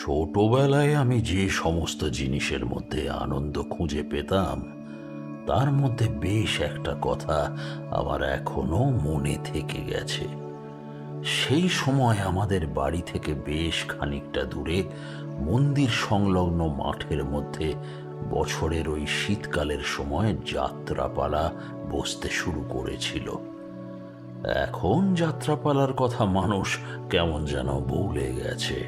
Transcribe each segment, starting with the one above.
ছোটবেলায় আমি যে সমস্ত জিনিসের মধ্যে আনন্দ খুঁজে পেতাম, তার মধ্যে বেশ একটা কথা আমার এখনো মনে থেকে গেছে। সেই সময় আমাদের বাড়ি থেকে বেশ খানিকটা দূরে মন্দির সংলগ্ন মাঠের মধ্যে বছরের ওই শীতকালের সময় যাত্রাপালা বসতে শুরু করেছিল। এখন যাত্রাপালার কথা মানুষ কেমন যেন ভুলে গেছে।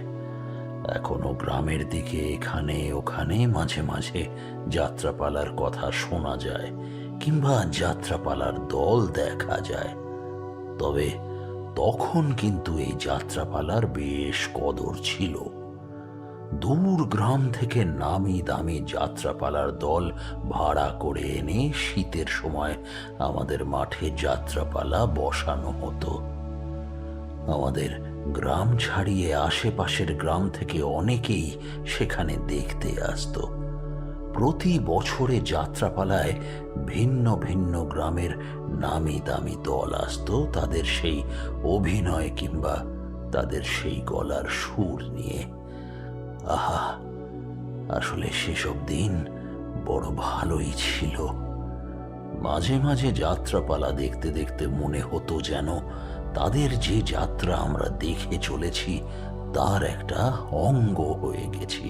এখনো গ্রামের দিকে এখানে ওখানে মাঝে মাঝে যাত্রাপালার কথা শোনা যায়, কিংবা যাত্রাপালার দল দেখা যায়। তবে তখন কিন্তু এই যাত্রাপালার বেশ কদর ছিল। দূর গ্রাম থেকে নামি দামি যাত্রাপালার দল ভাড়া করে এনে শীতের সময় আমাদের মাঠে যাত্রাপালা বসানো হতো। আমাদের গ্রাম ছাড়িয়ে আশেপাশের গ্রাম থেকে অনেকেই সেখানে দেখতে আসতো। প্রতি বছরে যাত্রাপালায় ভিন্ন ভিন্ন গ্রামের নামি দামি দল আসতো, তাদের সেই অভিনয় কিংবা তাদের সেই গলার সুর নিয়ে। আহা, আসলে সেসব দিন বড় ভালোই ছিল। মাঝে মাঝে যাত্রাপালা দেখতে দেখতে মনে হতো যেন তাদের যে যাত্রা আমরা দেখে চলেছি তার একটা অঙ্গ হয়ে গেছি।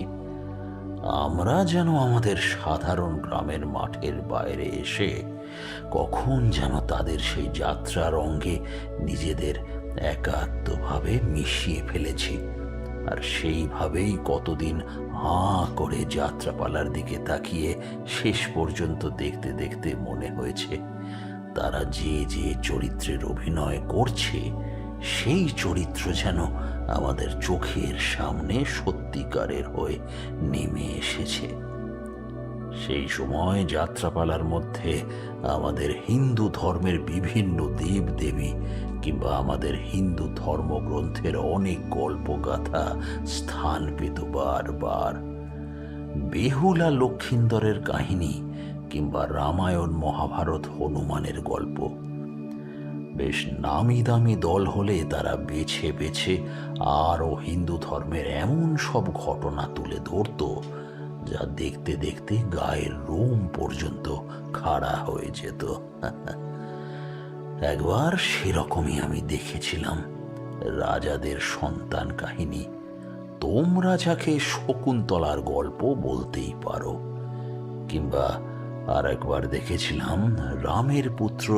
আমরা যেন আমাদের সাধারণ গ্রামের মাঠের বাইরে এসে কখন যেন তাদের সেই যাত্রার অঙ্গে নিজেদের একাত্মভাবে মিশিয়ে ফেলেছি। আর সেইভাবেই কতদিন হাঁ করে যাত্রাপালার দিকে তাকিয়ে শেষ পর্যন্ত দেখতে দেখতে মনে হয়েছে তারা যে যে চরিত্রের অভিনয় করছে সেই চরিত্র যেন আমাদের চোখের সামনে সত্যিকারের হয়ে নেমে এসেছে। সেই সময় যাত্রাপালার মধ্যে আমাদের হিন্দু ধর্মের বিভিন্ন দেব দেবী কিংবা আমাদের হিন্দু ধর্মগ্রন্থের অনেক গল্পগাথা স্থান পেত বারবার। বেহুলা লক্ষিন্দরের কাহিনী কিংবা রামায়ণ মহাভারত হনুমানের গল্প। বেশ নামি দামি দল হলে তারা বেছে বেছে আরও হিন্দু ধর্মের এমন সব ঘটনা তুলে ধরত যা দেখতে দেখতে গায়ের রোম পর্যন্ত খাড়া হয়ে যেত। একবার সেরকমই আমি দেখেছিলাম রাজাদের সন্তান কাহিনী। তোমরা যাকে শকুন্তলার গল্প বলতেই পারো। কিংবা আর একবার দেখেছিলাম রামের পুত্র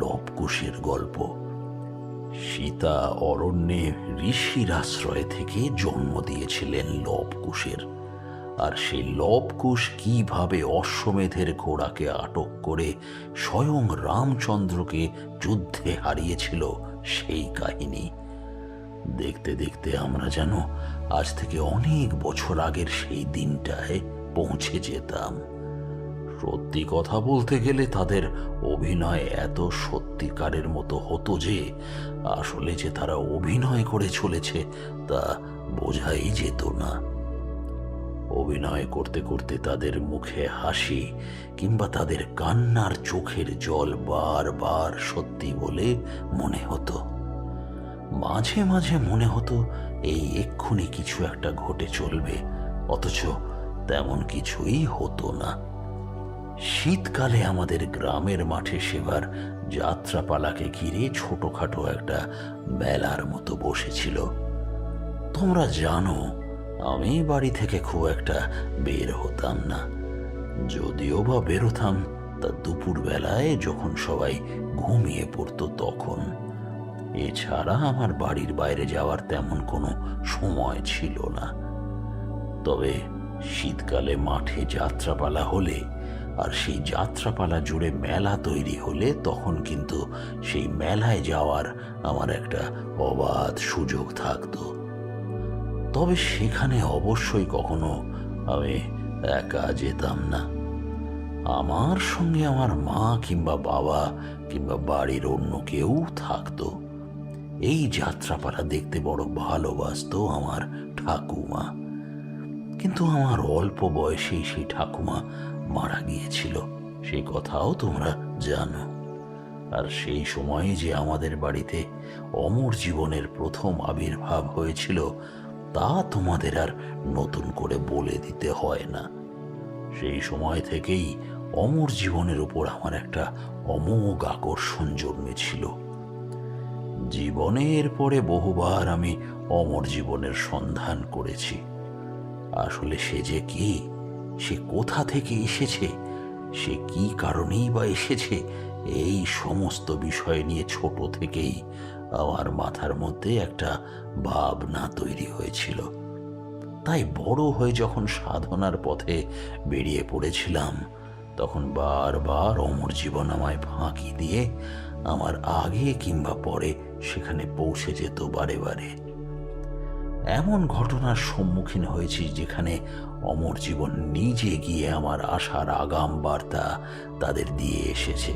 লবকুশের গল্প। সীতা অরণ্যে ঋষির আশ্রয় থেকে জন্ম দিয়েছিলেন লবকুশের, আর সেই লবকুশ কিভাবে অশ্বমেধের ঘোড়াকে আটক করে স্বয়ং রামচন্দ্রকে যুদ্ধে হারিয়েছিল সেই কাহিনী। দেখতে দেখতে আমরা যেন আজ থেকে অনেক বছর আগের সেই দিনটায় পৌঁছে যেতাম। সত্যি কথা বলতে গেলে তাদের অভিনয় এত সত্যিকারের মতো হতো যে আসলে যে তারা অভিনয় করে চলেছে তা বোঝাই যেত না। অভিনয় করতে করতে তাদের মুখে হাসি কিংবা তাদের কান্নার চোখের জল বারবার সত্যি বলে মনে হতো। মাঝে মাঝে মনে হতো এই এক্ষুনি কিছু একটা ঘটে চলবে, অথচ তেমন কিছুই হতো না। শীতকালে আমাদের গ্রামের মাঠে সেবার যাত্রাপালাকে ঘিরে ছোটখাটো একটা মেলার মতো বসেছিল। তোমরা জানো আমি বাড়ি থেকে খুব একটা বের হতাম না। যদিও বা বেরোতাম তা দুপুর বেলায় যখন সবাই ঘুমিয়ে পড়তো তখন। এছাড়া আমার বাড়ির বাইরে যাওয়ার তেমন কোনো সময় ছিল না। তবে শীতকালে মাঠে যাত্রাপালা হলে আর সেই যাত্রাপালা জুড়ে মেলা তৈরি হলে তখন কিন্তু সেই মেলায় যাওয়ার আমার একটা অবাধ সুযোগ থাকতো। তবে সেখানে অবশ্যই কখনো আমি একা যেতাম না। আমার সঙ্গে আমার মা কিংবা বাবা কিংবা বাড়ির অন্য কেউ থাকতো। এই যাত্রাপালা দেখতে বড় ভালোবাসতো আমার ঠাকুমা, কিন্তু আমার অল্প বয়সেই সেই ঠাকুমা মারা গিয়েছিল, সেই কথাও তোমরা জানো। আর সেই সময়ে যে আমাদের বাড়িতে অমর জীবনের প্রথম আবির্ভাব হয়েছিল তা তোমাদের আর নতুন করে বলে দিতে হয় না। সেই সময় থেকেই অমর জীবনের উপর আমার একটা অমোঘ আকর্ষণ জন্মেছিল। জীবনের পরে বহুবার আমি অমর জীবনের সন্ধান করেছি। আসলে সে যে কি, সে কোথা থেকে এসেছে, সে কি কারণেই বা এসেছে, এই সমস্ত বিষয় নিয়ে ছোট থেকেই আমার মাথার মধ্যে একটা ভাবনা তৈরি হয়েছিল। তাই বড় হয়ে যখন সাধনার পথে বেরিয়ে পড়েছিলাম, তখন বারবার অমর জীবন আমায় ফাঁকি দিয়ে আমার আগে কিংবা পরে সেখানে পৌঁছে যেত বারে বারে। এমন ঘটনার সম্মুখীন হয়েছি যেখানে অমর জীবন নিজে গিয়ে আমার আশার আগাম বার্তা তাদের দিয়ে এসেছে।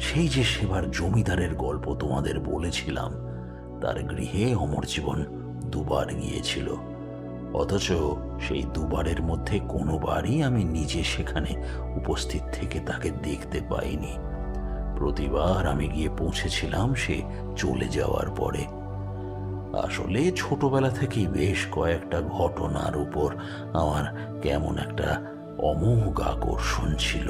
সেই যে সেবার জমিদারের গল্প তোমাদের বলেছিলাম, তার গৃহে অমর জীবন দুবার গিয়েছিল, অথচ সেই দুবারের মধ্যে কোনোবারই আমি নিজে সেখানে উপস্থিত থেকে তাকে দেখতে পাইনি। প্রতিবার আমি গিয়ে পৌঁছেছিলাম সে চলে যাওয়ার পরে। আসলে ছোটবেলা থেকেই বেশ কয়েকটা ঘটনার উপর আমার কেমন একটা অমোঘ আকর্ষণ ছিল।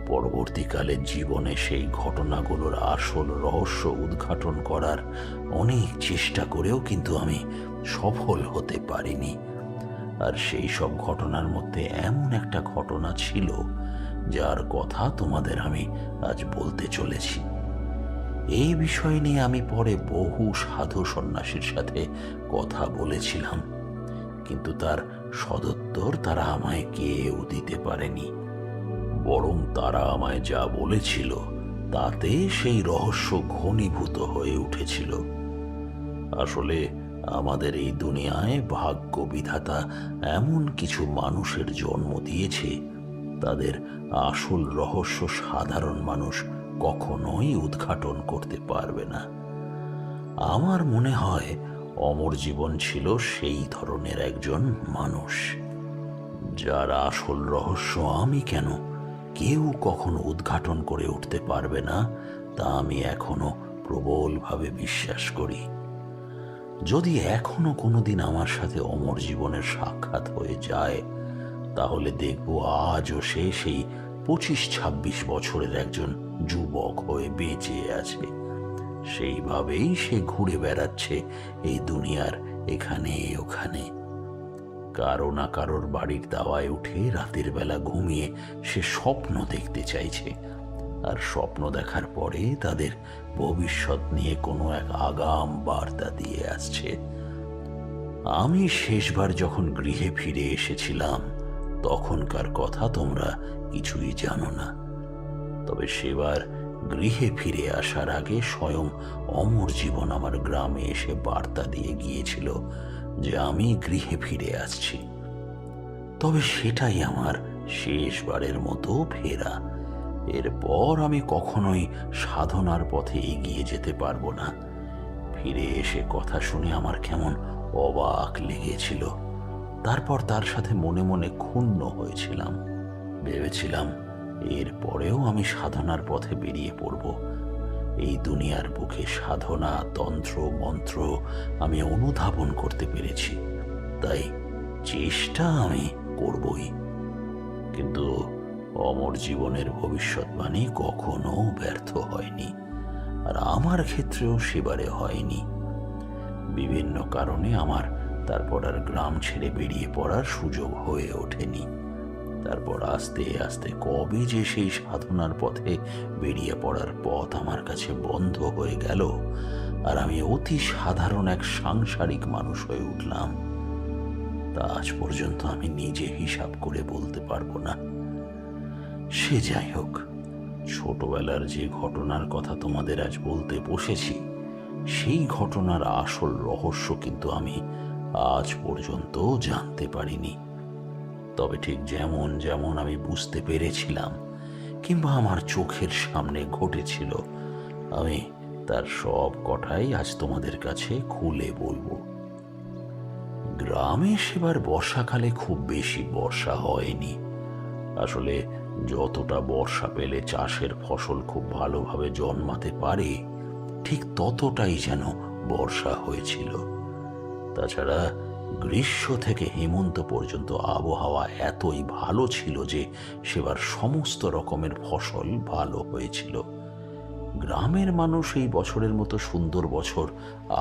পরবর্তীকালে জীবনে সেই ঘটনাগুলোর আসল রহস্য উদ্ঘাটন করার অনেক চেষ্টা করেও কিন্তু আমি সফল হতে পারিনি। আর সেই সব ঘটনার মধ্যে এমন একটা ঘটনা ছিল যার কথা তোমাদের আমি আজ বলতে চলেছি। এই বিষয় নিয়ে আমি পরে বহু সাধু সন্ন্যাসীর সাথে কথা বলেছিলাম, কিন্তু তার সদুত্তর তারা আমায় কেউ দিতে পারেনি। বরং তারা আমায় যা বলেছিল তাতে সেই রহস্য ঘনীভূত হয়ে উঠেছিল। আসলে আমাদের এই দুনিয়ায় ভাগ্য বিধাতা এমন কিছু মানুষের জন্ম দিয়েছে, তাদের আসল রহস্য সাধারণ মানুষ কখনোই উদ্ঘাটন করতে পারবে না। আমার মনে হয় অমর জীবন ছিল সেই ধরনের একজন মানুষ, যার আসল রহস্য আমি কেন কেউ কখনো উদ্ঘাটন করে উঠতে পারবে না, তা আমি এখনো প্রবলভাবে বিশ্বাস করি। যদি এখনো কোনোদিন আমার সাথে অমর জীবনের সাক্ষাৎ হয়ে যায়, তাহলে দেখব আজও সে সেই 25-26 বছরের একজন যুবক হয়ে বেঁচে আছে। সেইভাবেই সে ঘুরে বেড়াচ্ছে এই দুনিয়ার এখানে ওখানে। কারো না কারোর বাড়ির দাওয়ায় উঠে রাতের বেলা ঘুমিয়ে সে স্বপ্ন দেখতে চাইছে, আর স্বপ্ন দেখার পরে তাদের ভবিষ্যৎ নিয়ে কোনো এক আগাম বার্তা দিয়ে আসছে। আমি শেষবার যখন গৃহে ফিরে এসেছিলাম, তখনকার কথা তোমরা কিছুই জানো না। তবে সেবার গৃহে ফিরে আসার আগে স্বয়ং অমর জীবন আমার গ্রামে এসে বার্তা দিয়ে গিয়েছিল যে আমি গৃহে ফিরে আসছি। তবে সেটাই আমার শেষবারের মতো ফেরা। এরপর আমি কখনোই সাধনার পথে এগিয়ে যেতে পারবো না। ফিরে এসে কথা শুনে আমার কেমন অবাক লেগেছিল। তারপর তার সাথে মনে মনে ক্ষুণ্ণ হয়েছিলাম। ভেবেছিলাম এরপরেও আমি সাধনার পথে বেরিয়ে পড়ব। এই দুনিয়ার বুকে সাধনা, তন্ত্র, মন্ত্র আমি অনুধাবন করতে পেরেছি, তাই চেষ্টা আমি করবই। কিন্তু অমর জীবনের ভবিষ্যৎবাণী কখনো ব্যর্থ হয়নি, আর আমার ক্ষেত্রেও সেবারে হয়নি। বিভিন্ন কারণে আমার তারপর আর গ্রাম ছেড়ে বেরিয়ে পড়ার সুযোগ হয়ে ওঠেনি। তারপর আস্তে আস্তে কবে যে সেই সাধনার পথে বেরিয়ে পড়ার পথ আমার কাছে বন্ধ হয়ে গেল, আর আমি অতি সাধারণ এক সাংসারিক মানুষ হয়ে উঠলাম, তা আজ পর্যন্ত আমি নিজে হিসাব করে বলতে পারবো না। সে যাই হোক, ছোটবেলার যে ঘটনার কথা তোমাদের আজ বলতে বসেছি, সেই ঘটনার আসল রহস্য কিন্তু আমি আজ পর্যন্ত জানতে পারিনি। তবে ঠিক যেমন যেমন আমি বুঝতে পেরেছিলাম কিংবা আমার চোখের সামনে ঘটেছিল, আমি তার সব কথাই আজ তোমাদের কাছে খুলে বলবো। গ্রামে সেবার বর্ষাকালে খুব বেশি বর্ষা হয়নি। আসলে যতটা বর্ষা পেলে চাষের ফসল খুব ভালোভাবে জন্মাতে পারে, ঠিক ততটাই যেন বর্ষা হয়েছিল। তাছাড়া গ্রীষ্ম থেকে হেমন্ত পর্যন্ত আবহাওয়া এতই ভালো ছিল যে সেবার সমস্ত রকমের ফসল ভালো হয়েছিল। গ্রামের মানুষ এই বছরের মতো সুন্দর বছর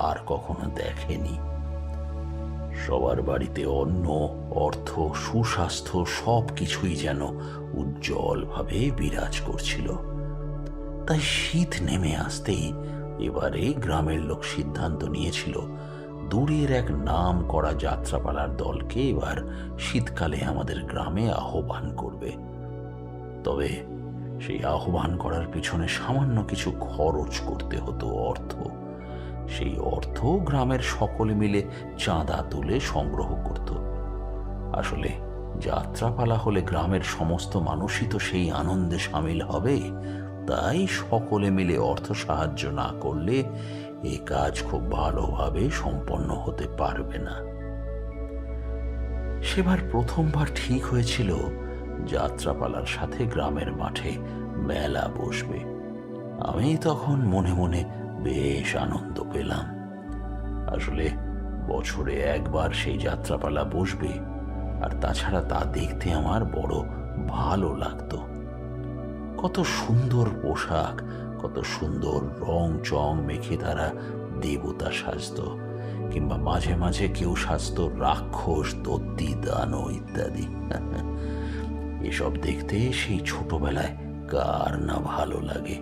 আর কখনো দেখেনি। সবার বাড়িতে অন্ন, অর্থ, সুস্বাস্থ্য সব কিছুই যেন উজ্জ্বলভাবে বিরাজ করছিল। তাই শীত নেমে আসতেই এবারে গ্রামের লোক সিদ্ধান্ত নিয়েছিল দূরের এক নাম করা যাত্রাপালার দলকে এবার শীতকালে আমাদের গ্রামে আহ্বান করবে। তবে সেই আহ্বান করার পিছনে সামান্য কিছু খরচ করতে হতো, অর্থ। সেই অর্থ গ্রামের সকলে মিলে চাঁদা তুলে সংগ্রহ করত। আসলে যাত্রাপালা হলে গ্রামের সমস্ত মানুষই তো সেই আনন্দে সামিল হবে, তাই সকলে মিলে অর্থ সাহায্য না করলে এ কাজ খুব ভালোভাবে সম্পন্ন হতে পারবে না। সেবার প্রথমবার ঠিক হয়েছিল যাত্রাপালার সাথে গ্রামের মাঠে মেলা বসবে। আমি তখন মনে মনে বেশ আনন্দ পেলাম। আসলে বছরে একবার সেই যাত্রাপালা বসবে, আর তাছাড়া তা দেখতে আমার বড় ভালো লাগতো। কত সুন্দর পোশাক, কত সুন্দর রং চং মেখে তারা দেবতা সাজত, কিংবা মাঝে মাঝে কেউ সাজত রাক্ষস, দত্তি, দানব ইত্যাদি। এসব দেখতে সেই ছোটবেলায় কার না ভালো লাগে।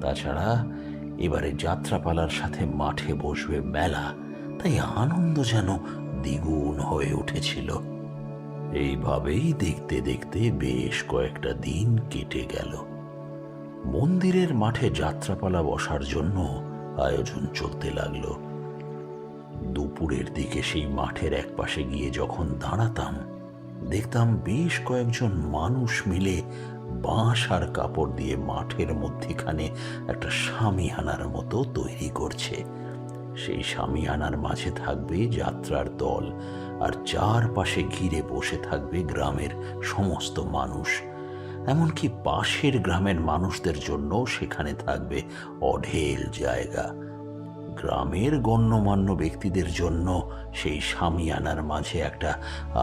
তাছাড়া এবারে যাত্রাপালার সাথে মাঠে বসবে মেলা, তাই আনন্দ যেন দ্বিগুণ হয়ে উঠেছিল। এইভাবেই দেখতে দেখতে বেশ কয়েকটা দিন কেটে গেল। মন্দিরের মাঠে যাত্রাপালা বসার জন্য আয়োজন চলতে লাগলো। দুপুরের দিকে সেই মাঠের একপাশে গিয়ে যখন দাঁড়াতাম, দেখতাম বেশ কয়েকজন মানুষ মিলে বাঁশ আর কাপড় দিয়ে মাঠের মধ্যিখানে একটা শামিয়ানার মতো তৈরি করছে। সেই শামিয়ানার মাঝে থাকবে যাত্রার দল, আর চারপাশে ঘিরে বসে থাকবে গ্রামের সমস্ত মানুষ। এমনকি পাশের গ্রামের মানুষদের জন্য সেখানে থাকবে অঢেল জায়গা। গ্রামের গণ্যমান্য ব্যক্তিদের জন্য সেই শামিয়ানার মাঝে একটা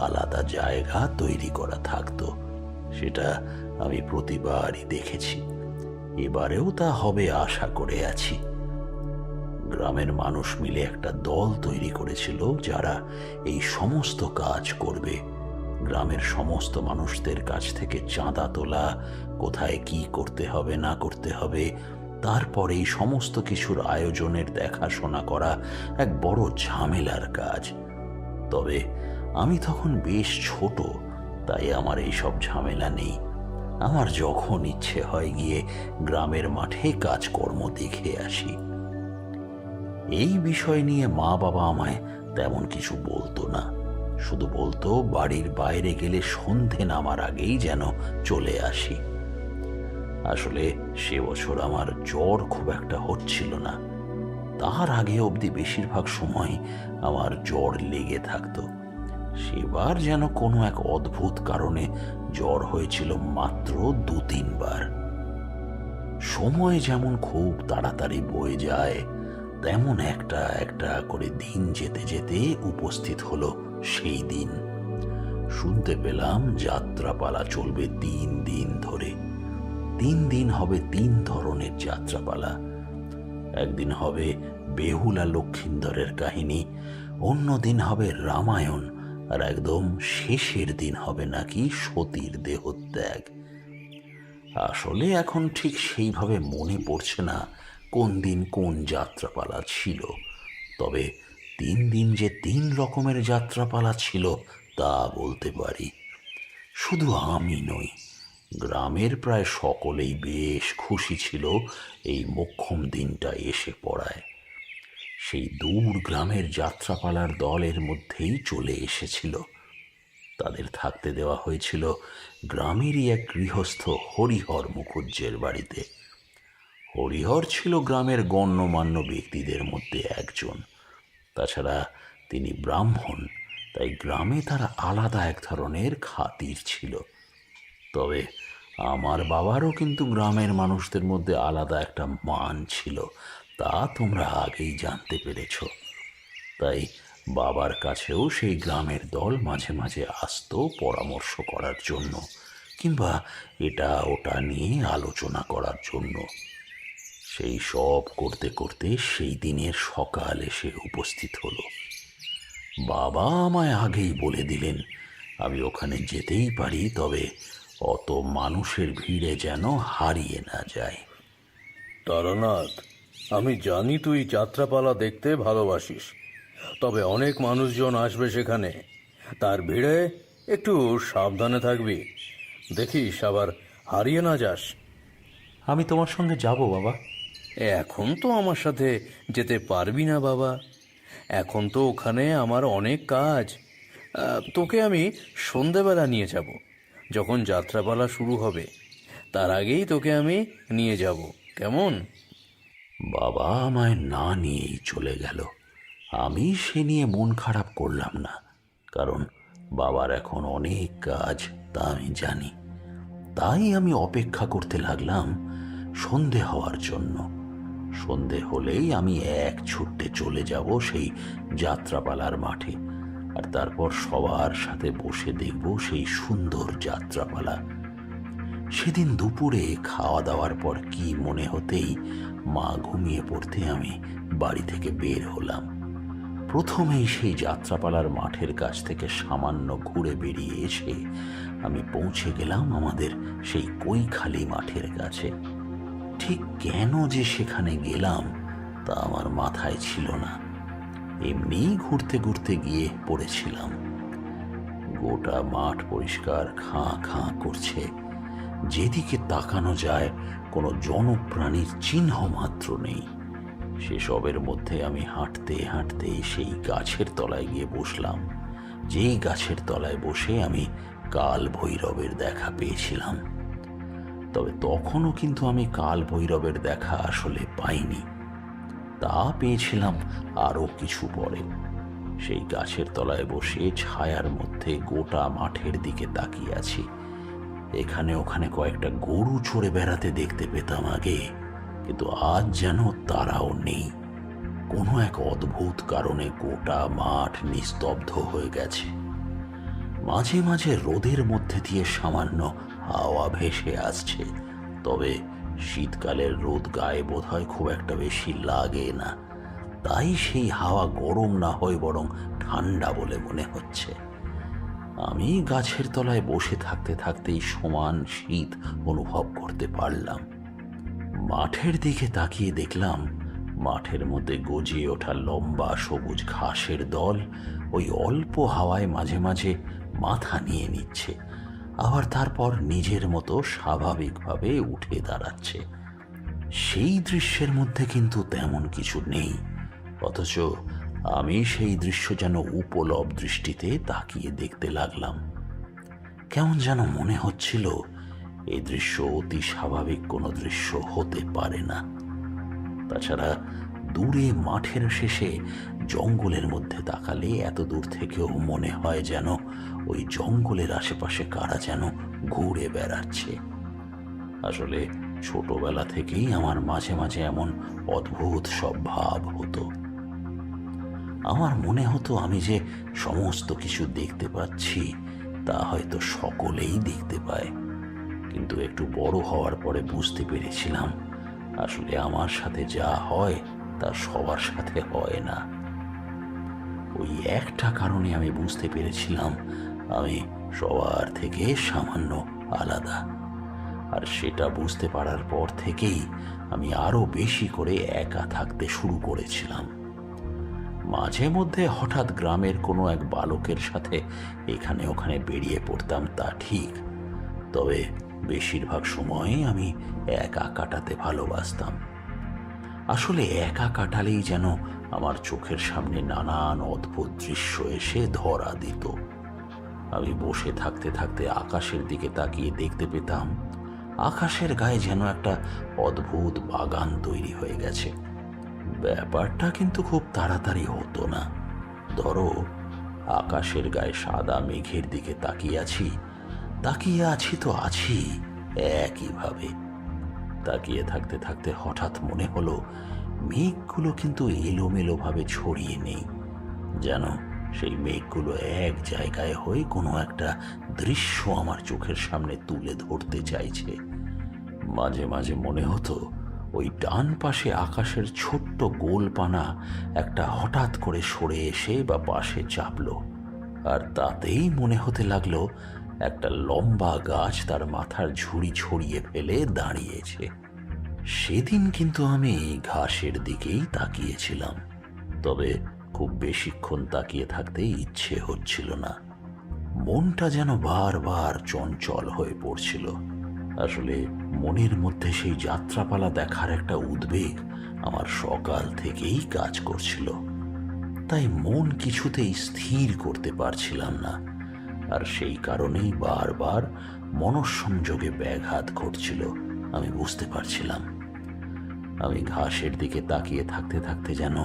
আলাদা জায়গা তৈরি করা থাকতো। সেটা আমি প্রতিবারই দেখেছি, এবারেও তা হবে আশা করে আছি। গ্রামের মানুষ মিলে একটা দল তৈরি করেছিল যারা এই সমস্ত কাজ করবে। গ্রামের সমস্ত মানুষদের কাছ থেকে চাঁদা তোলা, কোথায় কি করতে হবে না করতে হবে, তারপরে এই সমস্ত কিছুর আয়োজনের দেখাশোনা করা এক বড় ঝামেলার কাজ। তবে আমি তখন বেশ ছোট, তাই আমার এই সব ঝামেলা নেই। আমার যখন ইচ্ছে হয় গিয়ে গ্রামের মাঠে কাজকর্ম দেখে আসি। এই বিষয় নিয়ে মা বাবা আমায় তেমন কিছু বলতো না, শুধু বলতো বাড়ির বাইরে গেলে সন্ধে নামার আগেই যেন চলে আসি। আসলে সে বছর আমার জ্বর খুব একটা হচ্ছিল না, তার আগে অবধি বেশিরভাগ সময় আমার জ্বর লেগে থাকতো। সেবার যেন কোনো এক অদ্ভুত কারণে জ্বর হয়েছিল মাত্র 2-3 বার। সময় যেমন খুব তাড়াতাড়ি বয়ে যায়, তেমন একটা একটা করে দিন যেতে যেতে উপস্থিত হলো সেই দিন। শুনতে পেলাম যাত্রাপালা চলবে 3 দিন ধরে। 3 দিন হবে 3 ধরনের যাত্রাপালা। একদিন হবে বেহুলা লক্ষিন্দরের কাহিনী, অন্য দিন হবে রামায়ণ, আর একদম শেষের দিন হবে নাকি সতীর দেহত্যাগ। আসলে এখন ঠিক সেইভাবে মনে পড়ছে না কোন দিন কোন যাত্রাপালা ছিল। তবে 3 দিন যে 3 রকমের যাত্রাপালা ছিল তা বলতে পারি। শুধু আমি নই, গ্রামের প্রায় সকলেই বেশ খুশি ছিল এই মোক্ষম দিনটা এসে পড়ায়। সেই দূর গ্রামের যাত্রাপালার দলের মধ্যেই চলে এসেছিল। তাদের থাকতে দেওয়া হয়েছিল গ্রামেরই এক গৃহস্থ হরিহর মুখুজ্জের বাড়িতে। হরিহর ছিল গ্রামের গণ্যমান্য ব্যক্তিদের মধ্যে একজন। তাছাড়া তিনি ব্রাহ্মণ, তাই গ্রামে তার আলাদা এক ধরনের খাতির ছিল। তবে আমার বাবারও কিন্তু গ্রামের মানুষদের মধ্যে আলাদা একটা মান ছিল, তা তোমরা আগেই জানতে পেরেছ। তাই বাবার কাছেও সেই গ্রামের দল মাঝে মাঝে আসতো পরামর্শ করার জন্য, কিংবা এটা ওটা নিয়ে আলোচনা করার জন্য। সেই সব করতে করতে সেই দিনের সকাল এসে উপস্থিত হলো। বাবা আমায় আগেই বলে দিলেন আমি ওখানে যেতেই পারি, তবে অত মানুষের ভিড়ে যেন হারিয়ে না যায়। তারানাথ, আমি জানি তুই যাত্রাপালা দেখতে ভালোবাসিস, তবে অনেক মানুষজন আসবে সেখানে। তার ভিড়ে একটু সাবধানে থাকবি, দেখিস আবার হারিয়ে না যাস। আমি তোমার সঙ্গে যাব বাবা। এখন তো আমার সাথে যেতে পারবি না বাবা, এখন তো ওখানে আমার অনেক কাজ। তোকে আমি সন্ধেবেলা নিয়ে যাব, যখন যাত্রাপালা শুরু হবে তার আগেই তোকে আমি নিয়ে যাব, কেমন? বাবা আমায় না নিয়েই চলে গেল। আমি সে নিয়ে মন খারাপ করলাম না, কারণ বাবার এখন অনেক কাজ, তা আমি জানি। তাই আমি অপেক্ষা করতে লাগলাম সন্ধে হওয়ার জন্য। সন্ধে হলেই আমি এক ছুট্টে চলে যাব সেই যাত্রাপালার মাঠে, আর তারপর সবার সাথে বসে দেখব সেই সুন্দর যাত্রাপালা। সেদিন দুপুরে খাওয়া দাওয়ার পর কি মনে হতেই মা ঘুমিয়ে পড়তে আমি বাড়ি থেকে বের হলাম। প্রথমেই সেই যাত্রাপালার মাঠের কাছ থেকে সামান্য ঘুরে বেরিয়ে এসে আমি পৌঁছে গেলাম আমাদের সেই কৈখালি মাঠের কাছে। ঠিক কেন যে সেখানে গেলাম তা আমার মাথায় ছিল না, এমনি ঘুরতে ঘুরতে গিয়ে পড়েছিলাম। গোটা মাঠ পরিষ্কার খাঁ খাঁ করছে, যেদিকে তাকানো যায় কোনো জনপ্রাণীর চিহ্ন মাত্র নেই। সেসবের মধ্যে আমি হাঁটতে হাঁটতে সেই গাছের তলায় গিয়ে বসলাম, যেই গাছের তলায় বসে আমি কাল ভৈরবের দেখা পেয়েছিলাম। তবে তখনও কিন্তু আমি কাল ভৈরবের দেখা আসলে পাইনি, তা পেয়েছিলাম আরো কিছু পরে। সেই গাছের তলায় বসে ছায়ার মধ্যে গোটা মাঠের দিকে তাকিয়ে আছি। এখানে ওখানে কয়েকটা গরু চড়ে বেড়াতে দেখতে পেতাম আগে, কিন্তু আজ যেন তারাও নেই। কোনো এক অদ্ভুত কারণে গোটা মাঠ নিস্তব্ধ হয়ে গেছে। মাঝে মাঝে রোদের মধ্যে দিয়ে সামান্য হাওয়া ভেসে আসছে, তবে শীতকালের রোদ গায়ে বোধহয় খুব একটা বেশি লাগে না, তাই সেই হাওয়া গরম না হয় বরং ঠান্ডা বলে মনে হচ্ছে। আমি গাছের তলায় বসে থাকতে থাকতেই সমান শীত অনুভব করতে পারলাম। মাঠের দিকে তাকিয়ে দেখলাম মাঠের মধ্যে গজিয়ে ওঠা লম্বা সবুজ ঘাসের দল ওই অল্প হাওয়ায় মাঝে মাঝে মাথা নিয়ে নিচ্ছে, আবার তারপর নিজের মতো স্বাভাবিকভাবে উঠে দাঁড়াচ্ছে। সেই দৃশ্যের মধ্যে কিন্তু তেমন কিছু নেই, অথচ আমি সেই দৃশ্য যেন উপলব দৃষ্টিতে তাকিয়ে দেখতে লাগলাম। কেমন যেন মনে হচ্ছিল এই দৃশ্য অতি স্বাভাবিক কোনো দৃশ্য হতে পারে না। তাছাড়া দূরে মাঠের শেষে জঙ্গলের মধ্যে তাকালে এত দূর থেকেও মনে হয় যেন ওই জঙ্গলের আশেপাশে কারা যেন ঘুরে বেড়াচ্ছে। আসলে ছোটবেলা থেকেই আমার মাঝে মাঝে এমন অদ্ভুত সব ভাব হতো। আমার মনে হতো আমি যে সমস্ত কিছু দেখতে পাচ্ছি তা হয়তো সকলেই দেখতে পায়, কিন্তু একটু বড় হওয়ার পরে বুঝতে পেরেছিলাম আসলে আমার সাথে যা হয় তা সবার সাথে হয় না। ওই একটা কারণে আমি বুঝতে পেরেছিলাম আমি সবার থেকে সামান্য আলাদা, আর সেটা বুঝতে পারার পর থেকেই আমি আরো বেশি করে একা থাকতে শুরু করেছিলাম। মাঝে মধ্যে হঠাৎ গ্রামের কোনো এক বালকের সাথে এখানে ওখানে বেরিয়ে পড়তাম, তা ঠিক, তবে বেশিরভাগ সময়ই আমি একা কাটাতে ভালোবাসতাম। আসলে একা কাটালেই যেন আমার চোখের সামনে নানান অদ্ভুত দৃশ্য এসে ধরা দিত। আমি বসে থাকতে থাকতে আকাশের দিকে তাকিয়ে দেখতে পেতাম আকাশের গায়ে যেন একটা অদ্ভুত বাগান তৈরি হয়ে গেছে। ব্যাপারটা কিন্তু খুব তাড়াতাড়ি হতো না। ধরো আকাশের গায়ে সাদা মেঘের দিকে তাকিয়ে আছি তো আছি একইভাবে। তাকিয়ে থাকতে থাকতে হঠাৎ মনে হলো মেঘগুলো কিন্তু এলোমেলো ভাবে ছড়িয়ে নেই, যেন সেই মেঘগুলো এক জায়গায় হয়ে কোনো একটা দৃশ্য আমার চোখের সামনে তুলে ধরতে চাইছে। মাঝে মাঝে মনে হতো ওই ডান পাশে আকাশের ছোট্ট গোলপানা একটা হঠাৎ করে সরে এসে বা পাশে চাপলো, আর তাতেই মনে হতে লাগলো একটা লম্বা গাছ তার মাথার ঝুড়ি ছড়িয়ে ফেলে দাঁড়িয়েছে। সেদিন কিন্তু আমি ঘাসের দিকেই তাকিয়েছিলাম, তবে খুব বেশিক্ষণ তাকিয়ে থাকতে ইচ্ছে হচ্ছিল না। মনটা যেন বারবার চঞ্চল হয়ে পড়ছিল। আসলে মনের মধ্যে সেই যাত্রাপালা দেখার একটা উদ্বেগ আমার সকাল থেকেই কাজ করছিল, তাই মন কিছুতেই স্থির করতে পারছিলাম না, আর সেই কারণেই বারবার মনঃসংযোগে ব্যাঘাত ঘটছিল। আমি বুঝতে পারছিলাম আমি ঘাসের দিকে তাকিয়ে থাকতে থাকতে যেন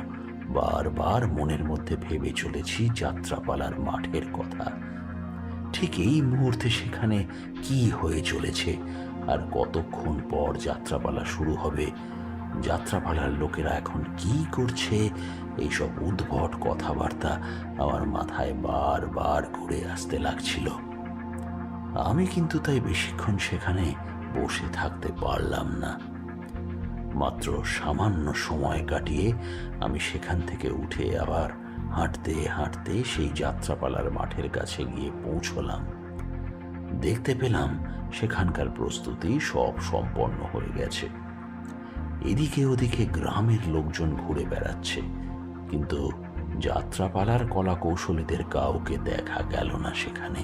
বারবার মনের মধ্যে ভেবে চলেছি যাত্রাপালার মাঠের কথা। ঠিক এই মুহূর্তে সেখানে কি হয়ে চলেছে, আর কতক্ষণ পর যাত্রাপালা শুরু হবে, যাত্রাপালার লোকেরা এখন কি করছে, এইসব উদ্ভট কথাবার্তা আমার মাথায় বারবার ঘুরে আসতে লাগছিল। আমি কিন্তু তাই বেশিক্ষণ সেখানে বসে থাকতে পারলাম না। মাত্র সামান্য সময় কাটিয়ে আমি সেখান থেকে উঠে আবার হাঁটতে হাঁটতে সেই যাত্রাপালার মাঠের কাছে গিয়ে পৌঁছলাম। দেখতে পেলাম সেখানকার প্রস্তুতি সব সম্পন্ন হয়ে গেছে। এদিকে ওদিকে গ্রামের লোকজন ঘুরে বেড়াচ্ছে, কিন্তু যাত্রাপালার কলা কৌশলীদের কাউকে দেখা গেল না সেখানে।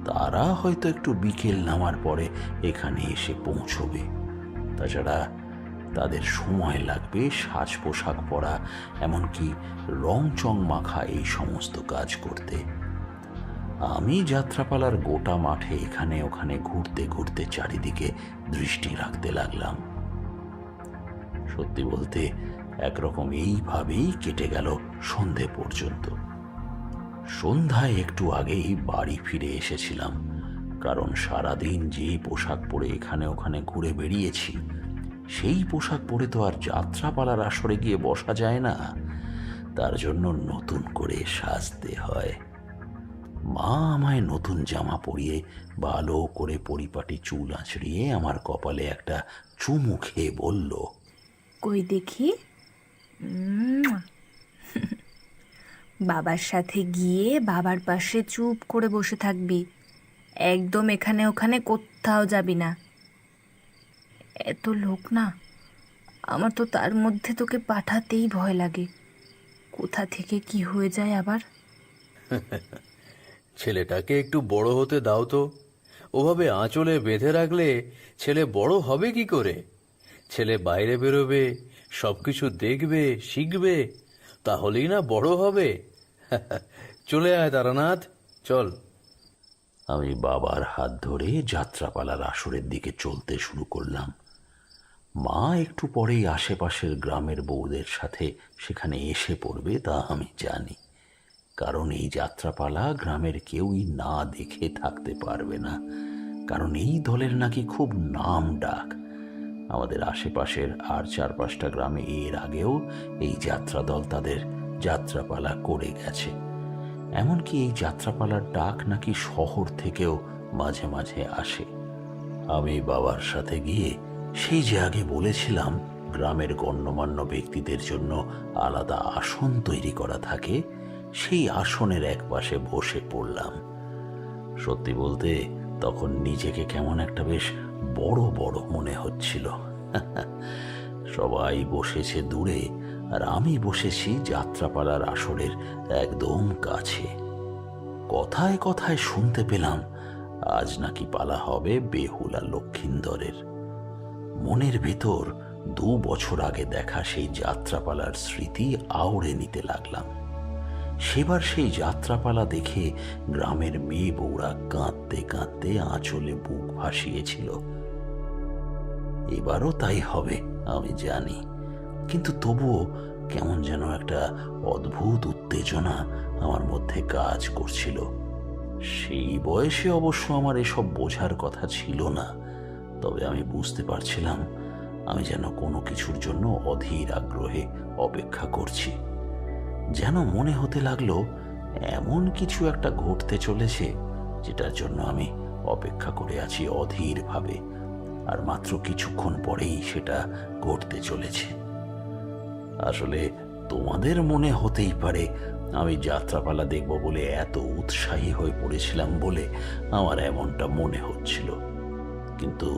তারা হয়তো একটু বিকেল নামার পরে এখানে এসে পৌঁছবে। তাছাড়া তাদের সময় লাগবে সাজ পোশাক পরা, এমনকি রং চং মাখা এই সমস্ত কাজ করতে। আমি যাত্রাপালার গোটা মাঠে এখানে ওখানে ঘুরতে ঘুরতে চারিদিকে দৃষ্টি রাখতে লাগলাম। সত্যি বলতে একরকম এইভাবেই কেটে গেল সন্ধে পর্যন্ত। সন্ধ্যায় একটু আগেই বাড়ি ফিরে এসেছিলাম, কারণ সারাদিন যে পোশাক পরে এখানে ওখানে ঘুরে বেরিয়েছি, সেই পোশাক পরে তো আর যাত্রাপালার আসরে গিয়ে বসা যায় না। তার জন্য নতুন করে সাজতে হয়। মা আমায় নতুন জামা পরিয়ে ভালো করে পরিপাটি চুল আঁচড়িয়ে আমার কপালে একটা চুমু খেয়ে বলল, কই দেখি। বাবার সাথে গিয়ে বাবার পাশে চুপ করে বসে থাকবি, একদম এখানে ওখানে কোথাও যাবি না। এত লোক না, আমার তো তার মধ্যে তোকে পাঠাতেই ভয় লাগে, কোথা থেকে কি হয়ে যায় আবার। ছেলেটাকে একটু বড় হতে দাও তো। ওভাবে আঁচলে বেঁধে রাখলে ছেলে বড় হবে কি করে? ছেলে বাইরে বেরোবে, সবকিছু দেখবে, শিখবে, তাহলেই না বড় হবে। চলে আয় তারানাথ, চল। আমি বাবার হাত ধরে যাত্রাপালার আসরের দিকে চলতে শুরু করলাম। মা একটু পরেই আশেপাশের গ্রামের বউদের সাথে সেখানে এসে পড়বে তা আমি জানি, কারণ এই যাত্রাপালা গ্রামের কেউই না দেখে থাকতে পারবে না, কারণ এই দলের নাকি খুব নাম ডাক। আমাদের আশেপাশের আর 4-5টা গ্রামে এর আগেও এই যাত্রা দল তাদের যাত্রাপালা করে গেছে। এমনকি এই যাত্রাপালার ডাক নাকি শহর থেকেও মাঝে মাঝে আসে। আমি বাবার সাথে গিয়ে সেই যে আগে বলেছিলাম গ্রামের গণ্যমান্য ব্যক্তিদের জন্য আলাদা আসন তৈরি করা থাকে, সেই আসনের এক পাশে বসে পড়লাম। সত্যি বলতে তখন নিজেকে কেমন একটা বেশ বড় বড় মনে হচ্ছিল। সবাই বসেছে দূরে, আর আমি বসেছি যাত্রাপালার আসরের একদম কাছে। কথায় কথায় শুনতে পেলাম আজ নাকি পালা হবে বেহুলা লক্ষিন্দরের। মনের ভেতর 2 বছর আগে দেখা সেই যাত্রাপালার স্মৃতি আওড়ে নিতে লাগলাম। সেবার সেই যাত্রাপালা দেখে গ্রামের মেয়ে বউরা কাঁদতে কাঁদতে আঁচলে বুক ভাসিয়েছিল। এবারও তাই হবে আমি জানি, কিন্তু তবুও কেমন যেন একটা অদ্ভুত উত্তেজনা আমার মধ্যে কাজ করছিল। সেই বয়সে অবশ্য আমার এসব বোঝার কথা ছিল না, তবে আমি বুঝতে পারছিলাম আমি যেন কোনো কিছুর জন্য অধীর আগ্রহে অপেক্ষা করছি। যেন মনে হতে লাগলো এমন কিছু একটা ঘটতে চলেছে যেটার জন্য আমি অপেক্ষা করে আছি অধীরভাবে, আর মাত্র কিছুক্ষণ পরেই সেটা ঘটতে চলেছে। আসলে তোমাদের মনে হতেই পারে আমি যাত্রাপালা দেখব বলে এত উৎসাহী হয়ে পড়েছিলাম বলে আমার এমনটা মনে হচ্ছিল, কিন্তু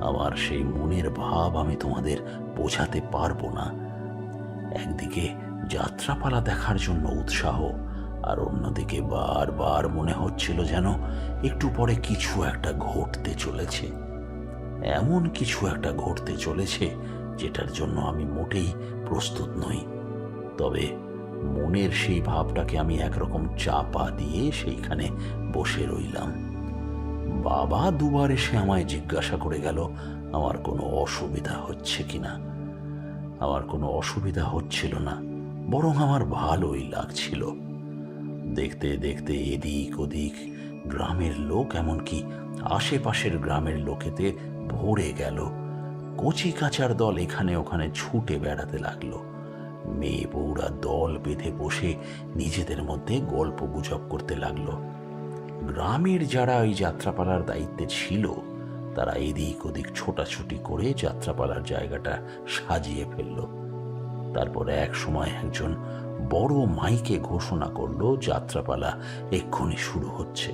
আমার সেই মনের ভাব আমি তোমাদের বোঝাতে পারবো না। একদিকে যাত্রাপালা দেখার জন্য উৎসাহ, আর অন্যদিকে বারবার মনে হচ্ছিল যেন একটু পরে কিছু একটা ঘটতে চলেছে, এমন কিছু একটা ঘটতে চলেছে যেটার জন্য আমি মোটেই প্রস্তুত নই। তবে মনের সেই ভাবটাকে আমি একরকম চাপা দিয়ে সেইখানে বসে রইলাম। বাবা দুবার এসে আমায় জিজ্ঞাসা করে গেল আমার কোনো অসুবিধা হচ্ছে কিনা। আমার কোনো অসুবিধা হচ্ছিল না, বরং আমার ভালোই লাগছিল। দেখতে দেখতে এদিক ওদিক গ্রামের লোক, এমনকি আশেপাশের গ্রামের লোকেতে ভরে গেল। কচি কাচার দল এখানে ওখানে ছুটে বেড়াতে লাগলো। মেয়ে বউরা দল বেঁধে বসে নিজেদের মধ্যে গল্প গুজব করতে লাগলো। গ্রামের যারা ওই যাত্রাপালার দায়িত্বে ছিল তারা এদিক ওদিক ছোটাছুটি করে যাত্রাপালার জায়গাটা সাজিয়ে ফেলল। তারপর এক সময় একজন বড় মাইকে ঘোষণা করলো যাত্রাপালা এক্ষুনি শুরু হচ্ছে।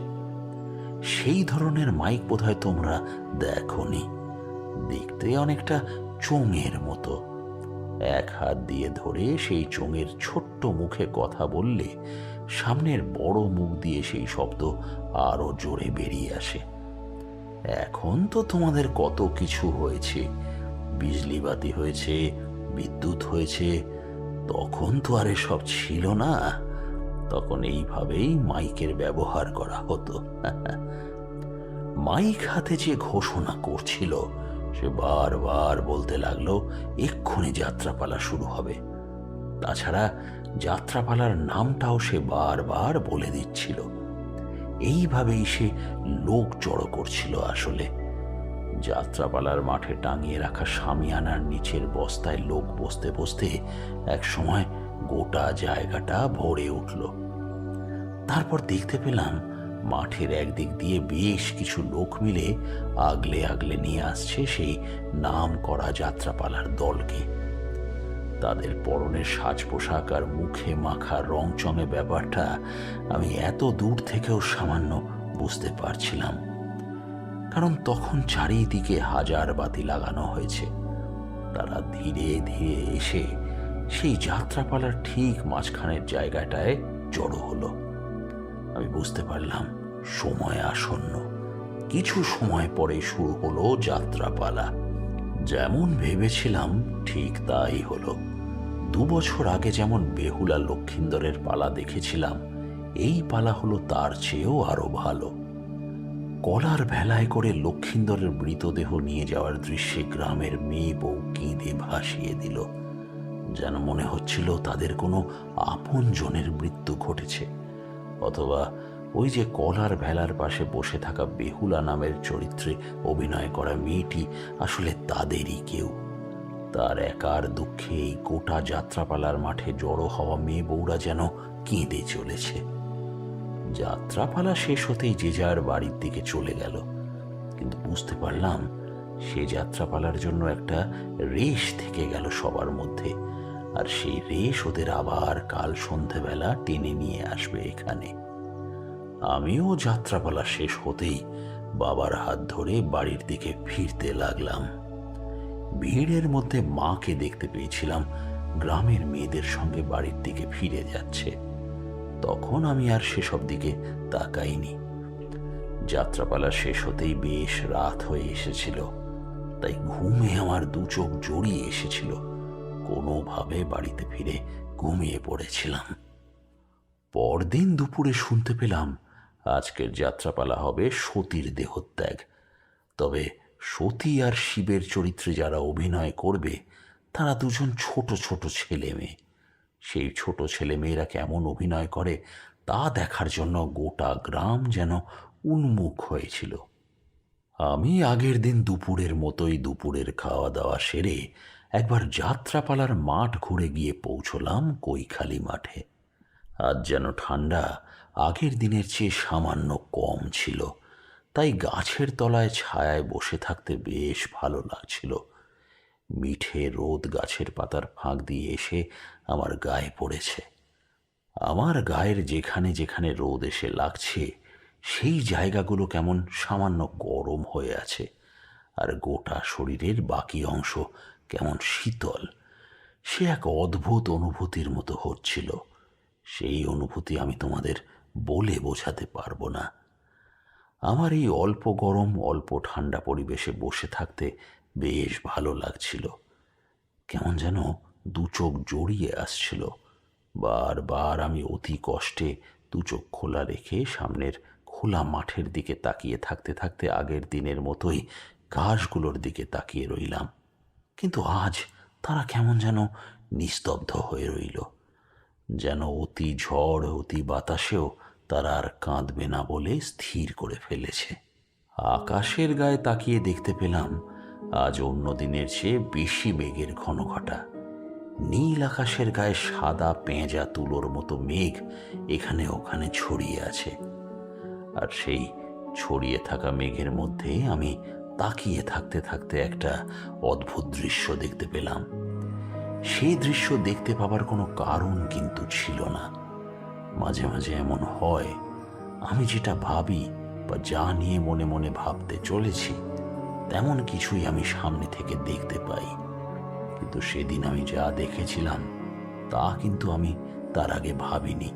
সেই ধরনের মাইক বোধহয় তোমরা দেখোনি, দেখতে অনেকটা চোঙের মতো। এক হাত দিয়ে ধরে সেই চোঙের ছোট্ট মুখে কথা বললে সামনের বড় মুখ দিয়ে সেই শব্দ আরো জোরে বেরিয়ে আসে। এখন তো তোমাদের কত কিছু হয়েছে, বিজলি বাতি হয়েছে, বিদ্যুৎ হয়েছে, তখন তো আর এসব ছিল না। তখন এইভাবেই মাইকের ব্যবহার করা হতো। মাইক হাতে যে ঘোষণা করছিল সে বারবার বলতে লাগলো এক্ষুনি যাত্রাপালা শুরু হবে। তাছাড়া যাত্রাপালার নামটাও সে বারবার বলে দিচ্ছিল। এইভাবেই সে লোক জড়ো করছিল। আসলে যাত্রাপালার মাঠে টাঙিয়ে রাখা শামিয়ানার নিচের বস্তায় লোক বসতে বসতে এক সময় গোটা জায়গাটা ভরে উঠল। তারপর দেখতে পেলাম মাঠের একদিক দিয়ে বেশ কিছু লোক মিলে আগলে আগলে নিয়ে আসছে সেই নাম করা যাত্রাপালার দলকে। তাদের পরনের সাজ পোশাক আর মুখে মাখা রং চঙে ব্যাপারটা আমি এত দূর থেকেও সামান্য বুঝতে পারছিলাম, কারণ তখন চারিদিকে হাজার বাতি লাগানো হয়েছে। তারা ধীরে ধীরে এসে সেই যাত্রাপালার ঠিক মাঝখানের জায়গাটায় জড়ো হলো। আমি বুঝতে পারলাম সময় আসন্ন। কিছু সময় পরে শুরু হলো যাত্রাপালা। যেমন ভেবেছিলাম ঠিক তাই হলো। 2 বছর আগে যেমন বেহুলা লক্ষিন্দরের পালা দেখেছিলাম, এই পালা হলো তার চেয়েও আরো ভালো। কলার ভেলায় করে লক্ষিন্দরের মৃতদেহ নিয়ে যাওয়ার দৃশ্যে গ্রামের মেয়ে বউ কেঁদে ভাসিয়ে দিল। যেন মনে হচ্ছিল তাদের কোনো আপন জনের মৃত্যু ঘটেছে, অথবা ওই যে কলার ভেলার পাশে বসে থাকা বেহুলা নামের চরিত্রে অভিনয় করা মেয়েটি আসলে তাদেরই কেউ। তার একার দুঃখে এই গোটা যাত্রাপালার মাঠে জড়ো হওয়া মেয়ে বউরা যেন কেঁদে চলেছে। যাত্রাপালা শেষ হতেই যে যার বাড়ির দিকে চলে গেল, কিন্তু বুঝতে পারলাম সে যাত্রাপালার জন্য একটা রেশ থেকে গেল সবার মধ্যে, আর সেই রেশ ওদের আবার কাল সন্ধেবেলা টেনে নিয়ে আসবে এখানে। আমিও যাত্রাপালা শেষ হতেই বাবার হাত ধরে বাড়ির দিকে ফিরতে লাগলাম। ভিড়ের মধ্যে মাকে দেখতে পেয়েছিলাম গ্রামের মেয়েদের সঙ্গে বাড়ির দিকে ফিরে যাচ্ছে। তখন আমি আর সেসব দিকে তাকাইনি। যাত্রাপালা শেষ হতেই বেশ রাত হয়ে এসেছিল, তাই ঘুমে আমার 2 চোখ জড়িয়ে এসেছিল। কোনোভাবে বাড়িতে ফিরে ঘুমিয়ে পড়েছিলাম। পরদিন দুপুরে শুনতে পেলাম আজকের যাত্রাপালা হবে সতীর দেহত্যাগ। তবে সতী আর শিবের চরিত্রে যারা অভিনয় করবে তারা দুজন ছোট ছোট ছেলে মেয়ে। সেই ছোট ছেলে মেয়েরা কেমন অভিনয় করে তা দেখার জন্য গোটা গ্রাম যেন উন্মুখ হয়েছিল। আমি আগের দিন দুপুরের মতোই দুপুরের খাওয়া দাওয়া সেরে একবার যাত্রাপালার মাঠ ঘুরে গিয়ে পৌঁছলাম কৈখালি মাঠে। আজ যেন ঠান্ডা আগের দিনের চেয়ে সামান্য কম ছিল, তাই গাছের তলায় ছায়ায় বসে থাকতে বেশ ভালো লাগছিল। মিঠে রোদ গাছের পাতার ফাঁক দিয়ে এসে আমার গায়ে পড়েছে। আমার গায়ের যেখানে যেখানে রোদ এসে লাগছে সেই জায়গাগুলো কেমন সামান্য গরম হয়ে আছে, আর গোটা শরীরের বাকি অংশ কেমন শীতল। সে এক অদ্ভুত অনুভূতির মতো হচ্ছিল। সেই অনুভূতি আমি তোমাদের বলে বোঝাতে পারবো না। আমার এই অল্প গরম অল্প ঠান্ডা পরিবেশে বসে থাকতে বেশ ভালো লাগছিল। কেমন যেন দু চোখ জড়িয়ে আসছিল। বারবার আমি অতি কষ্টে দু চোখ খোলা রেখে সামনের খোলা মাঠের দিকে তাকিয়ে থাকতে থাকতে আগের দিনের মতোই ঘাসগুলোর দিকে তাকিয়ে রইলাম। কিন্তু আজ তারা কেমন যেন নিস্তব্ধ হয়ে রইল, যেন অতি ঝড় অতি বাতাসেও তারা আর কাঁদবে না বলে স্থির করে ফেলেছে। আকাশের গায়ে তাকিয়ে দেখতে পেলাম আজ অন্য দিনের চেয়ে বেশি মেঘের ঘনঘটা। নীল আকাশের গায়ে সাদা পেঁজা তুলোর মতো মেঘ এখানে ওখানে ছড়িয়ে আছে। আর সেই ছড়িয়ে থাকা মেঘের মধ্যে আমি তাকিয়ে থাকতে থাকতে একটা অদ্ভুত দৃশ্য দেখতে পেলাম। সেই দৃশ্য দেখতে পাবার কোনো কারণ কিন্তু ছিল না। মাঝে মাঝে এমন হয়, আমি যেটা ভাবি বা যা নিয়ে মনে মনে ভাবতে চলেছি তেমন কিছুই আমি সামনে থেকে দেখতে পাই। কিন্তু সেদিন আমি যা দেখেছিলাম তা কিন্তু আমি তার আগে ভাবিনি,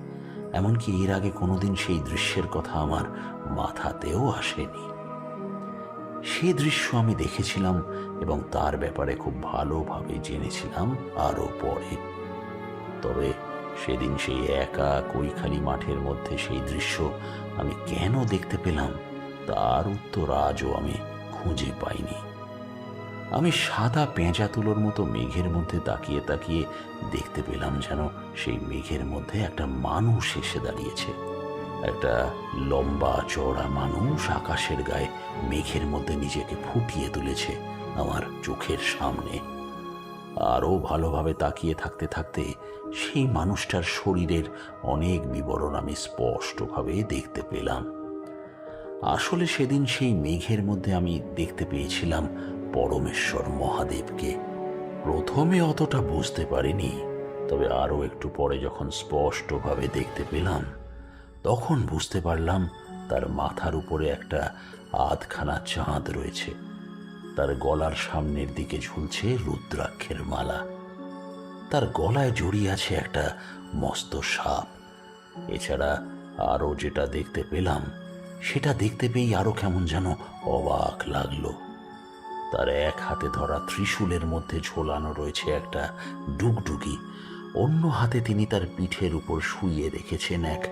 এমনকি এর আগে কোনোদিন সেই দৃশ্যের কথা আমার মাথাতেও আসেনি। সে দৃশ্য আমি দেখেছিলাম এবং তার ব্যাপারে খুব ভালোভাবে জেনেছিলাম আরও পরে। তবে সেদিন সেই একা কৈখালি মাঠের মধ্যে সেই দৃশ্য আমি কেন দেখতে পেলাম তার উত্তর আজও আমি খুঁজে পাইনি। আমি সাদা পেঁজা তুলোর মতো মেঘের মধ্যে তাকিয়ে তাকিয়ে দেখতে পেলাম যেন সেই মেঘের মধ্যে একটা মানুষ এসে দাঁড়িয়েছে। একটা লম্বা চওড়া মানুষ আকাশের গায়ে মেঘের মধ্যে নিজেকে ফুটিয়ে তুলেছে আমার চোখের সামনে। আরও ভালোভাবে তাকিয়ে থাকতে থাকতে সেই মানুষটার শরীরের অনেক বিবরণ আমি স্পষ্টভাবে দেখতে পেলাম। আসলে সেদিন সেই মেঘের মধ্যে আমি দেখতে পেয়েছিলাম পরমেশ্বর মহাদেবকে। প্রথমে অতটা বুঝতে পারিনি, তবে আরও একটু পরে যখন স্পষ্টভাবে দেখতে পেলাম তখন বুঝতে পারলাম তার মাথার উপরে একটা আধখানা চাঁদ রয়েছে। তার গলার সামনের দিকে ঝুলছে রুদ্রাক্ষের মালা। তার গলায় জড়িয়ে আছে একটা মস্ত সাপ। এছাড়া আরও যেটা দেখতে পেলাম সেটা দেখতে পেয়েই আরও কেমন যেন অবাক লাগলো। তার এক হাতে ধরা ত্রিশূলের মধ্যে ঝোলানো রয়েছে একটা ডুগডুগি, অন্য হাতে তিনি তার পিঠের উপর শুইয়ে রেখেছেন এক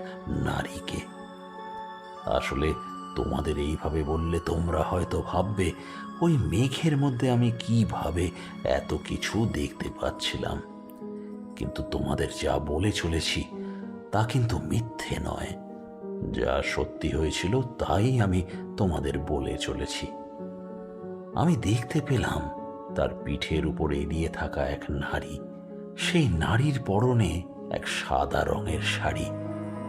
নারীকে। আসলে তোমাদের এইভাবে বললে তোমরা হয়তো ভাববে ওই মেঘের মধ্যে আমি কিভাবে এত কিছু দেখতে পাচ্ছিলাম, কিন্তু তোমাদের যা বলে চলেছি তা কিন্তু মিথ্যে নয়। যা সত্যি হয়েছিল তাই আমি তোমাদের বলে চলেছি। আমি দেখতে পেলাম তার পিঠের উপর এড়িয়ে থাকা এক নারী। সেই নারীর পরনে এক সাদা রঙের শাড়ি।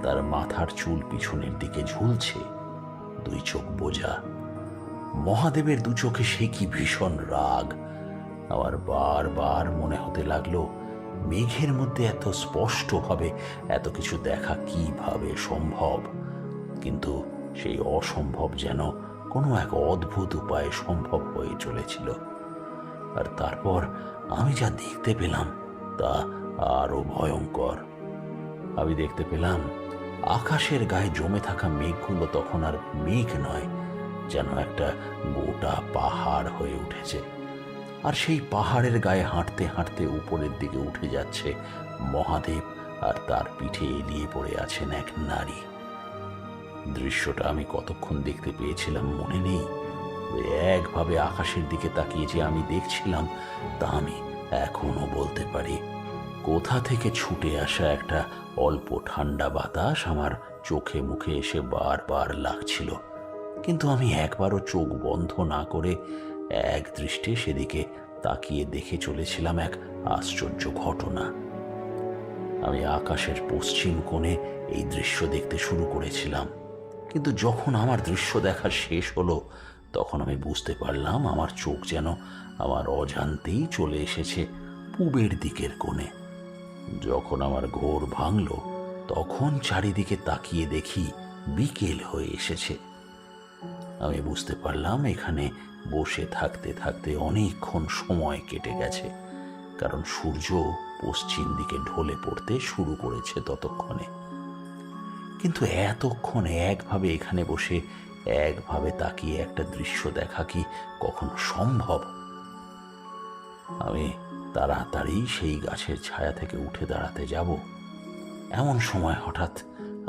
তার মাথার চুল পিছনের দিকে ঝুলছে, দুই চোখ বোঝা। মহাদেবের দু চোখে সে কি ভীষণ রাগ। আমার বারবার মনে হতে লাগলো মেঘের মধ্যে এত স্পষ্টভাবে এত কিছু দেখা কিভাবে সম্ভব, কিন্তু সেই অসম্ভব যেন কোনো এক অদ্ভুত উপায়ে সম্ভব হয়ে চলেছিল। আর তারপর আমি যা দেখতে পেলাম তা আরো ভয়ঙ্কর। আমি দেখতে পেলাম আকাশের গায়ে জমে থাকা মেঘগুলো তখন আর মেঘ নয়, যেন একটা গোটা পাহাড় হয়ে উঠেছে। আর সেই পাহাড়ের গায়ে হাঁটতে হাঁটতে উপরের দিকে উঠে যাচ্ছে মহাদেব, আর তার পিঠে এলিয়ে পড়ে আছেন এক নারী। দৃশ্যটা আমি কতক্ষণ দেখতে পেয়েছিলাম মনে নেই। একভাবে আকাশের দিকে তাকিয়ে যে আমি দেখছিলাম তা আমি এখনো বলতে পারি। কোথা থেকে ছুটে আসা একটা অল্প ঠান্ডা বাতাস আমার চোখে মুখে এসে বারবার লাগছিল, কিন্তু আমি একবারও চোখ বন্ধ না করে এক দৃষ্টে সেদিকে তাকিয়ে দেখে চলেছিলাম এক আশ্চর্য ঘটনা। আমি আকাশের পশ্চিম কোণে এই দৃশ্য দেখতে শুরু করেছিলাম, কিন্তু যখন আমার দৃশ্য দেখা শেষ হলো তখন আমি বুঝতে পারলাম আমার চোখ যেন আমার অজান্তেই চলে এসেছে পূবের দিকের কোণে। যখন আমার ঘোর ভাঙল তখন চারিদিকে তাকিয়ে দেখি বিকেল হয়ে এসেছে। আমি বুঝতে পারলাম এখানে বসে থাকতে থাকতে অনেকক্ষণ সময় কেটে গেছে, কারণ সূর্য পশ্চিম দিকে ঢলে পড়তে শুরু করেছে ততক্ষণে। কিন্তু এতক্ষণ একভাবে এখানে বসে একভাবে তাকিয়ে একটা দৃশ্য দেখা কি কখনো সম্ভব? আমি তাড়াতাড়ি সেই গাছের ছায়া থেকে উঠে দাঁড়াতে যাব, এমন সময় হঠাৎ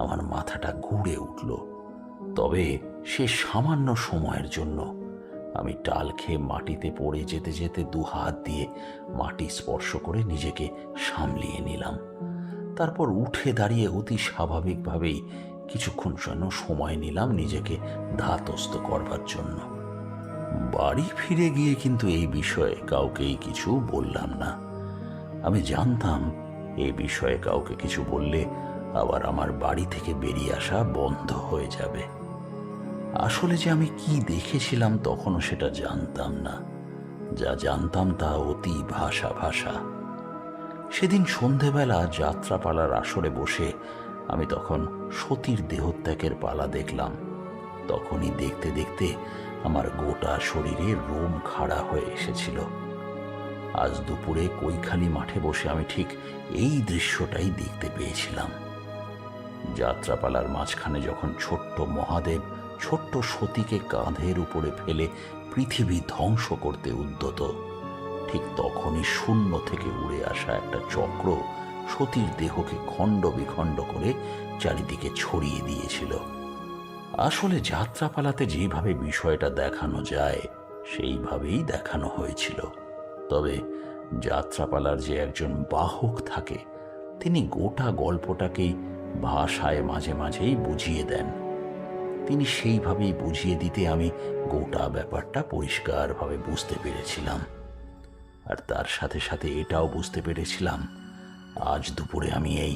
আমার মাথাটা ঘুরে উঠল। তবে সে সামান্য সময়ের জন্য। আমি টাল খেয়ে মাটিতে পড়ে যেতে যেতে দু হাত দিয়ে মাটি স্পর্শ করে নিজেকে সামলিয়ে নিলাম। তারপর উঠে দাঁড়িয়ে অতি স্বাভাবিকভাবেই কিছুক্ষণ যেন সময় নিলাম নিজেকে ধাতস্থ করবার জন্য। বাড়ি ফিরে গিয়ে কিন্তু এই বিষয়ে কাউকেই কিছু বললাম না। আমি জানতাম এই বিষয়ে কাউকে কিছু বললে আবার আমার বাড়ি থেকে বেরিয়ে আসা বন্ধ হয়ে যাবে। আসলে যে আমি কি দেখেছিলাম তখনও সেটা জানতাম না, যা জানতাম তা অতি ভাষা। সেদিন সন্ধেবেলা যাত্রাপালার আসরে বসে আমি তখন সতীর দেহত্যাগের পালা দেখলাম। তখনই দেখতে দেখতে আমার গোটা শরীরে রোম খাড়া হয়ে এসেছিল। আজ দুপুরে কৈখালি মাঠে বসে আমি ঠিক এই দৃশ্যটাই দেখতে পেয়েছিলাম। যাত্রাপালার মাঝখানে যখন ছোট্ট মহাদেব ছোট্ট সতীকে কাঁধের উপরে ফেলে পৃথিবী ধ্বংস করতে উদ্যত, ঠিক তখনই শূন্য থেকে উড়ে আসা একটা চক্র সতীর দেহকে খণ্ড বিখণ্ড করে চারিদিকে ছড়িয়ে দিয়েছিল। আসলে যাত্রাপালাতে যেভাবে বিষয়টা দেখানো যায় সেইভাবেই দেখানো হয়েছিল। তবে যাত্রাপালার যে একজন বাহক থাকে তিনি গোটা গল্পটাকেই ভাষায় মাঝে মাঝেই বুঝিয়ে দেন। তিনি সেইভাবেই বুঝিয়ে দিতে আমি গোটা ব্যাপারটা পরিষ্কারভাবে বুঝতে পেরেছিলাম। আর তার সাথে সাথে এটাও বুঝতে পেরেছিলাম আজ দুপুরে আমি এই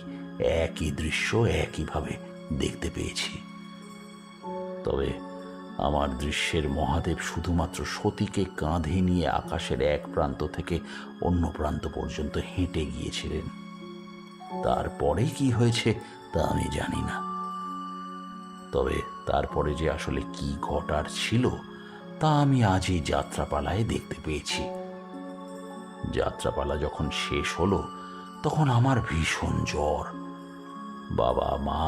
একই দৃশ্য একইভাবে দেখতে পেয়েছি। তবে আমার দৃশ্যের মহাদেব শুধুমাত্র সতীকে কাঁধে নিয়ে আকাশের এক প্রান্ত থেকে অন্য প্রান্ত পর্যন্ত হেঁটে গিয়েছিলেন। তারপরে কি হয়েছে তা আমি জানি না। তবে তারপরে যে আসলে কি ঘটার ছিল তা আমি আজ এই যাত্রাপালায় দেখতে পেয়েছি। যাত্রাপালা যখন শেষ হলো তখন আমার ভীষণ জ্বর। বাবা মা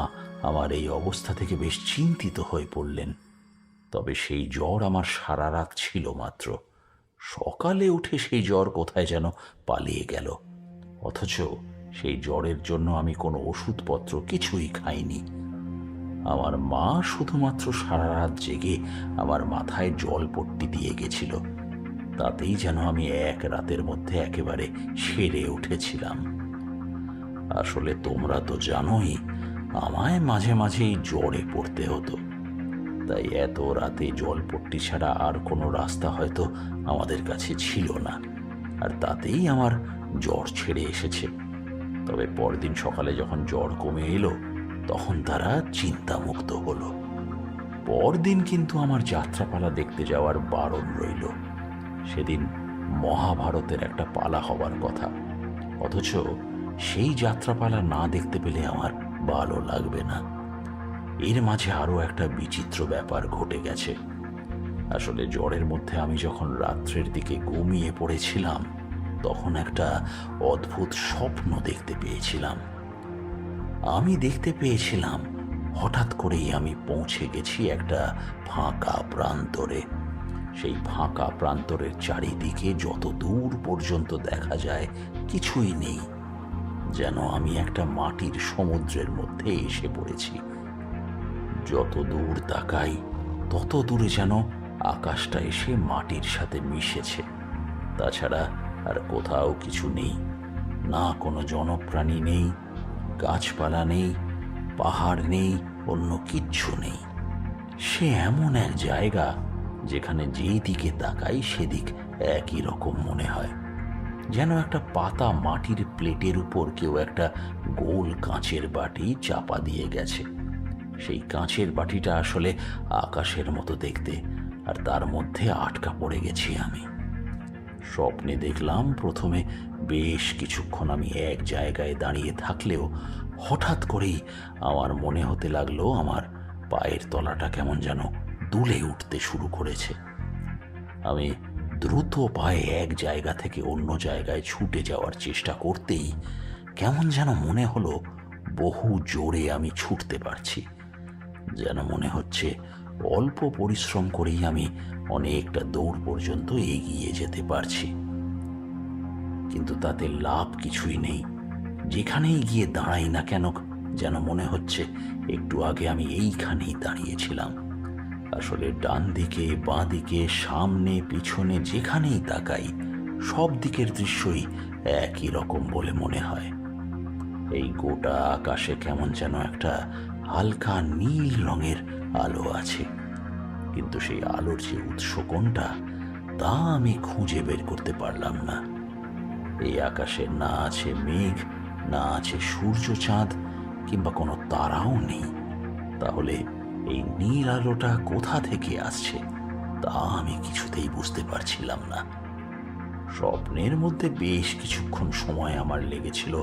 আমার এই অবস্থা থেকে বেশ চিন্তিত হয়ে পড়লেন। তবে সেই জ্বর আমার সারা রাত ছিল মাত্র। সকালে উঠে সেই জ্বর কোথায় যেন পালিয়ে গেল, অথচ সেই জ্বরের জন্য আমি কোনো ওষুধপত্র কিছুই খাইনি। আমার মা শুধুমাত্র সারা রাত জেগে আমার মাথায় জলপট্টি দিয়ে গেছিল, তাতেই যেন আমি এক রাতের মধ্যে একেবারে সেরে উঠেছিলাম। আসলে তোমরা তো জানোই আমায় মাঝে মাঝেই জ্বরে পড়তে হতো, তাই এত রাতে জলপট্টি ছাড়া আর কোনো রাস্তা হয়তো আমাদের কাছে ছিল না, আর তাতেই আমার জ্বর ছেড়ে এসেছে। তবে পরদিন সকালে যখন জ্বর কমে এলো তখন তারা চিন্তামুক্ত হলো। পরদিন কিন্তু আমার যাত্রাপালা দেখতে যাওয়ার বারণ রইল। সেদিন মহাভারতের একটা পালা হবার কথা, অথচ সেই যাত্রাপালা না দেখতে পেলে আমার ভালো লাগবে না। এর মাঝে আরো একটা বিচিত্র ব্যাপার ঘটে গেছে। আসলে জ্বরের মধ্যে আমি যখন রাত্রের দিকে ঘুমিয়ে পড়েছিলাম তখন একটা অদ্ভুত স্বপ্ন দেখতে পেয়েছিলাম। আমি দেখতে পেয়েছিলাম হঠাৎ করেই আমি পৌঁছে গেছি একটা ফাঁকা প্রান্তরে। সেই ফাঁকা প্রান্তরের চারিদিকে যত দূর পর্যন্ত দেখা যায় কিছুই নেই, যেন আমি একটা মাটির সমুদ্রের মধ্যে এসে পড়েছি। যত দূর তাকাই তত দূরে যেন আকাশটা এসে মাটির সাথে মিশেছে। তাছাড়া আর কোথাও কিছু নেই, না কোনো জনপ্রাণী নেই, গাছপালা নেই, পাহাড় নেই, অন্য কিচ্ছু নেই। সে এমন এক জায়গা যেখানে যেই দিকে তাকাই সেদিক একই রকম মনে হয়। যেন একটা পাতা মাটির প্লেটের উপর কেউ একটা গোল কাঁচের বাটি চাপা দিয়ে গেছে। সেই কাঁচের বাটিটা আসলে আকাশের মতো দেখতে, আর তার মধ্যে আটকা পড়ে গেছি আমি। স্বপ্নে দেখলাম প্রথমে বেশ কিছুক্ষণ আমি এক জায়গায় দাঁড়িয়ে থাকলেও হঠাৎ করেই আমার মনে হতে লাগলো আমার পায়ের তলাটা কেমন যেন দুলে উঠতে শুরু করেছে। আমি দ্রুত পায়ে এক জায়গা থেকে অন্য জায়গায় ছুটে যাওয়ার চেষ্টা করতেই কেমন যেন মনে হলো বহু জোরে আমি ছুটতে পারছি। যেন মনে হচ্ছে অল্প পরিশ্রম করেই আমি অনেকটা দৌড় পর্যন্ত এগিয়ে যেতে পারছি। কিন্তু তাতে লাভ কিছুই নেই। যেখানেই গিয়ে দাঁড়াই না কেন যেন মনে হচ্ছে একটু আগে আমি এইখানেই দাঁড়িয়েছিলাম। আসলে ডান দিকে, বাঁ দিকে, সামনে, পিছনে যেখানেই তাকাই সব দিকের দৃশ্যই একই রকম বলে মনে হয়। এই গোটা আকাশে কেমন যেন একটা হালকা নীল রঙের আলো আছে, কিন্তু সেই আলোর যে উৎস কোনটা তা আমি খুঁজে বের করতে পারলাম না। এই আকাশে না আছে মেঘ, না আছে সূর্য, চাঁদ কিংবা কোনো তারাও নেই। তাহলে এই নীল আলোটা কোথা থেকে আসছে তা আমি কিছুতেই বুঝতে পারছিলাম না। স্বপ্নের মধ্যে বেশ কিছুক্ষণ সময় আমার লেগেছিল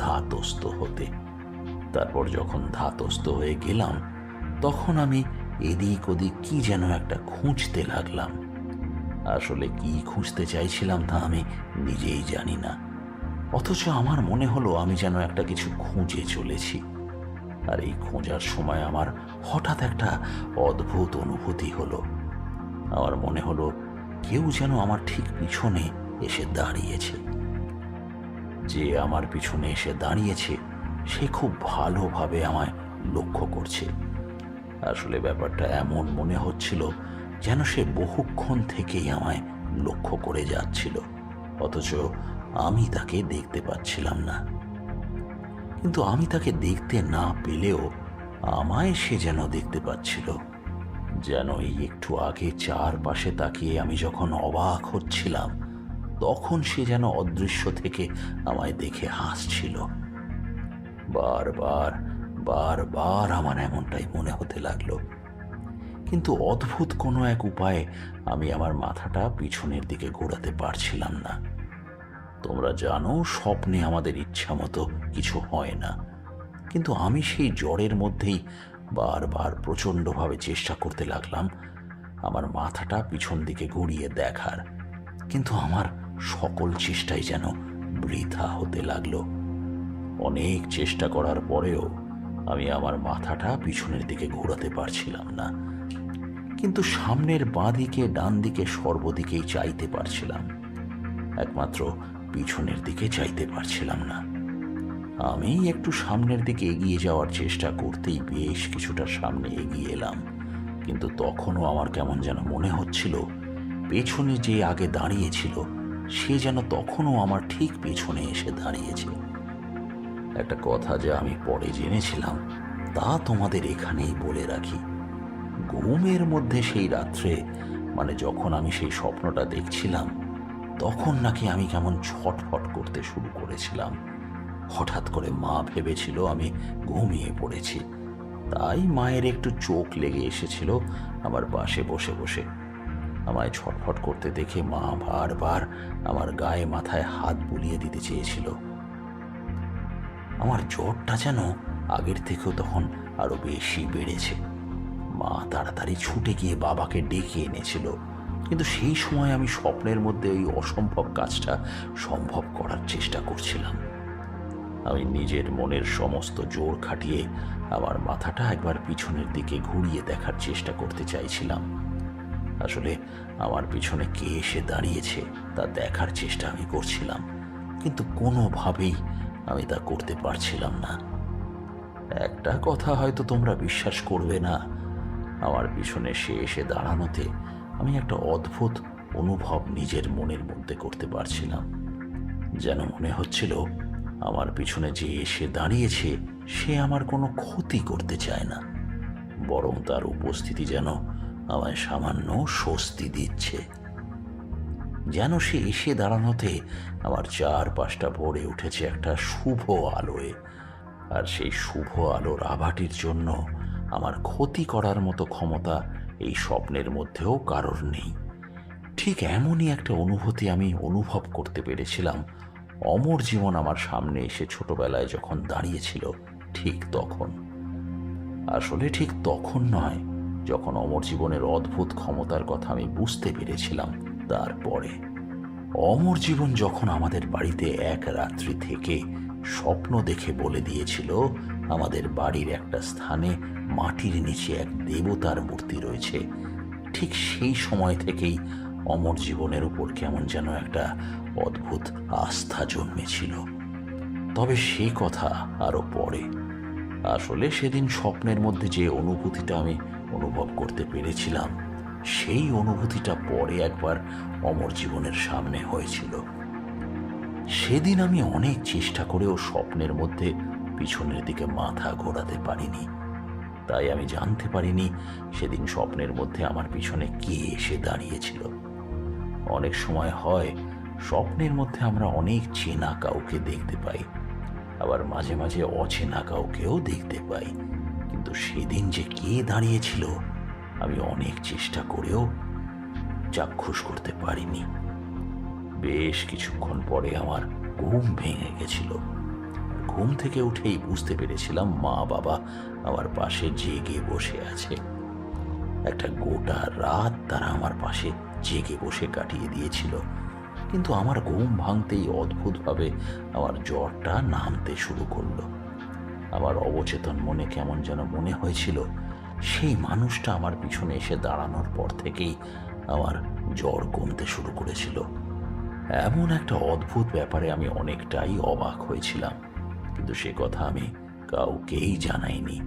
ধাতস্থ হতে। তারপর যখন ধাতস্থ হয়ে গেলাম তখন আমি এদিক ওদিক কি যেন একটা খুঁজতে লাগলাম। আসলে কি খুঁজতে চাইছিলাম তা আমি নিজেই জানি না, অথচ আমার মনে হলো আমি যেন একটা কিছু খুঁজে চলেছি। আর এই খোঁজার সময় আমার হঠাৎ একটা অদ্ভুত অনুভূতি হলো। আমার মনে হলো কেউ যেন আমার ঠিক পিছনে এসে দাঁড়িয়েছে। যে আমার পিছনে এসে দাঁড়িয়েছে সে খুব ভালোভাবে আমায় লক্ষ্য করছে। আসলে ব্যাপারটা এমন মনে হচ্ছিল যেন সে বহুক্ষণ থেকেই আমায় লক্ষ্য করে যাচ্ছিল, অথচ আমি তাকে দেখতে পাচ্ছিলাম না। কিন্তু আমি তাকে দেখতে না পেলেও আমায় সে যেন দেখতে পাচ্ছিল। যেন এই একটু আগে চারপাশে তাকিয়ে আমি যখন অবাক হচ্ছিলাম তখন সে যেন অদৃশ্য থেকে আমায় দেখে হাসছিল। বারবার বারবার আমার এমনটাই মনে হতে লাগলো। কিন্তু অদ্ভুত কোনো এক উপায়ে আমি আমার মাথাটা পিছনের দিকে ঘোরাতে পারছিলাম না। তোমরা জানো স্বপ্নে আমাদের ইচ্ছা মতো কিছু হয় না, কিন্তু আমি সেই জ্বরের মধ্যেই বারবার প্রচণ্ডভাবে চেষ্টা করতে লাগলাম আমার মাথাটা পিছন দিকে ঘুরিয়ে দেখার, কিন্তু আমার সকল চেষ্টাই যেন বৃথা হতে লাগলো। অনেক চেষ্টা করার পরেও আমি আমার মাথাটা পিছনের দিকে ঘোরাতে পারছিলাম না, কিন্তু সামনের বাঁ দিকে, ডান দিকে, সর্বদিকেই চাইতে পারছিলাম, একমাত্র পিছনের দিকে চাইতে পারছিলাম না। আমি একটু সামনের দিকে এগিয়ে যাওয়ার চেষ্টা করতেই বেশ কিছুটা সামনে এগিয়ে এলাম, কিন্তু তখনও আমার কেমন যেন মনে হচ্ছিল পেছনে যে আগে দাঁড়িয়েছিল সে যেন তখনও আমার ঠিক পেছনে এসে দাঁড়িয়েছে। একটা কথা যা আমি পরে জেনেছিলাম তা তোমাদের এখানেই বলে রাখি। ঘুমের মধ্যে সেই রাত্রে, মানে যখন আমি সেই স্বপ্নটা দেখছিলাম, তখন নাকি আমি কেমন ছটফট করতে শুরু করেছিলাম। হঠাৎ করে মা ভেবেছিল আমি ঘুমিয়ে পড়েছি, তাই মায়ের একটু চোখ লেগে এসেছিল আমার পাশে বসে বসে। আমায় ছটফট করতে দেখে মা বারবার আমার গায়ে মাথায় হাত বুলিয়ে দিতে চেয়েছিল। আমার জ্বরটা যেন আগের থেকেও তখন আরো বেশি বেড়েছে। মা তাড়াতাড়ি ছুটে গিয়ে বাবাকে ডেকে এনেছিল, কিন্তু সেই সময় আমি স্বপ্নের মধ্যে ওই অসম্ভব কাজটা সম্ভব করার চেষ্টা করছিলাম। আমি নিজের মনের সমস্ত জোর খাটিয়ে আমার মাথাটা একবার পিছনের দিকে ঘুরিয়ে দেখার চেষ্টা করতে চাইছিলাম। আসলে আমার পিছনে কে এসে দাঁড়িয়েছে তা দেখার চেষ্টা আমি করছিলাম, কিন্তু কোনোভাবেই আমি তা করতে পারছিলাম না। একটা কথা হয়তো তোমরা বিশ্বাস করবে না, আমার পিছনে সে এসে দাঁড়ানোতে আমি একটা অদ্ভুত অনুভব নিজের মনের মধ্যে করতে পারছিলাম। যেন মনে হচ্ছিল আমার পিছনে যে এসে দাঁড়িয়েছে সে আমার কোনো ক্ষতি করতে চায় না, বরং তার উপস্থিতি যেন আমায় সামান্য স্বস্তি দিচ্ছে। যেন সে এসে দাঁড়ানোতে আমার চারপাশটা ভরে উঠেছে একটা শুভ আলোয়। আর সেই শুভ আলোর আভাটির জন্য আমার ক্ষতি করার মতো ক্ষমতা এই স্বপ্নের মধ্যেও কারোর নেই। ঠিক এমনই একটা অনুভূতি আমি অনুভব করতে পেরেছিলাম অমর জীবন আমার সামনে এসে ছোটবেলায় যখন দাঁড়িয়েছিল, ঠিক তখন। আসলে ঠিক তখন নয়, যখন অমর জীবনের অদ্ভুত ক্ষমতার কথা আমি বুঝতে পেরেছিলাম তারপরে। অমর জীবন যখন আমাদের বাড়িতে এক রাত্রি থেকে স্বপ্ন দেখে বলে দিয়েছিল আমাদের বাড়ির একটা স্থানে মাটির নিচে এক দেবতার মূর্তি রয়েছে, ঠিক সেই সময় থেকেই অমর জীবনের উপর কেমন যেন একটা অদ্ভুত আস্থা জন্মেছিল। তবে সে কথা আরো পরে। আসলে সেদিন স্বপ্নের মধ্যে যে অনুভূতিটা আমি অনুভব করতে পেরেছিলাম, সেই অনুভূতিটা পরে একবার অমর জীবনের সামনে হয়েছিল। সেদিন আমি অনেক চেষ্টা করেও স্বপ্নের মধ্যে পিছনের দিকে মাথা ঘোরাতে পারিনি। তাই আমি জানতে পারিনি সেদিন স্বপ্নের মধ্যে আমার পিছনে কে এসে দাঁড়িয়েছিল। অনেক সময় হয় স্বপ্নের মধ্যে আমরা অনেক চেনা কাউকে দেখতে পাই, আবার মাঝে মাঝে অচেনা কাউকেও দেখতে পাই, কিন্তু সেদিন যে কে দাঁড়িয়েছিল আমি অনেক চেষ্টা করেও চাক্ষুষ করতে পারিনি। বেশ কিছুক্ষণ পরে আমার ঘুম ভেঙে গেছিল। ঘুম থেকে উঠেই বুঝতে পেরেছিলাম মা বাবা আমার পাশে জেগে বসে আছে। একটা গোটা রাত তারা আমার পাশে জেগে বসে কাটিয়ে দিয়েছিল, কিন্তু আমার ঘুম ভাঙতেই অদ্ভুতভাবে আমার জ্বরটা নামতে শুরু করলো। আমার অবচেতন মনে কেমন যেন মনে হয়েছিল সেই মানুষটা আমার পিছনে এসে দাঁড়ানোর পর থেকেই আমার জ্বর কমতে শুরু করেছিল। এমন একটা অদ্ভুত ব্যাপারে আমি অনেকটাই অবাক হয়েছিলাম, কিন্তু সে কথা আমি কাউকেই জানাইনি।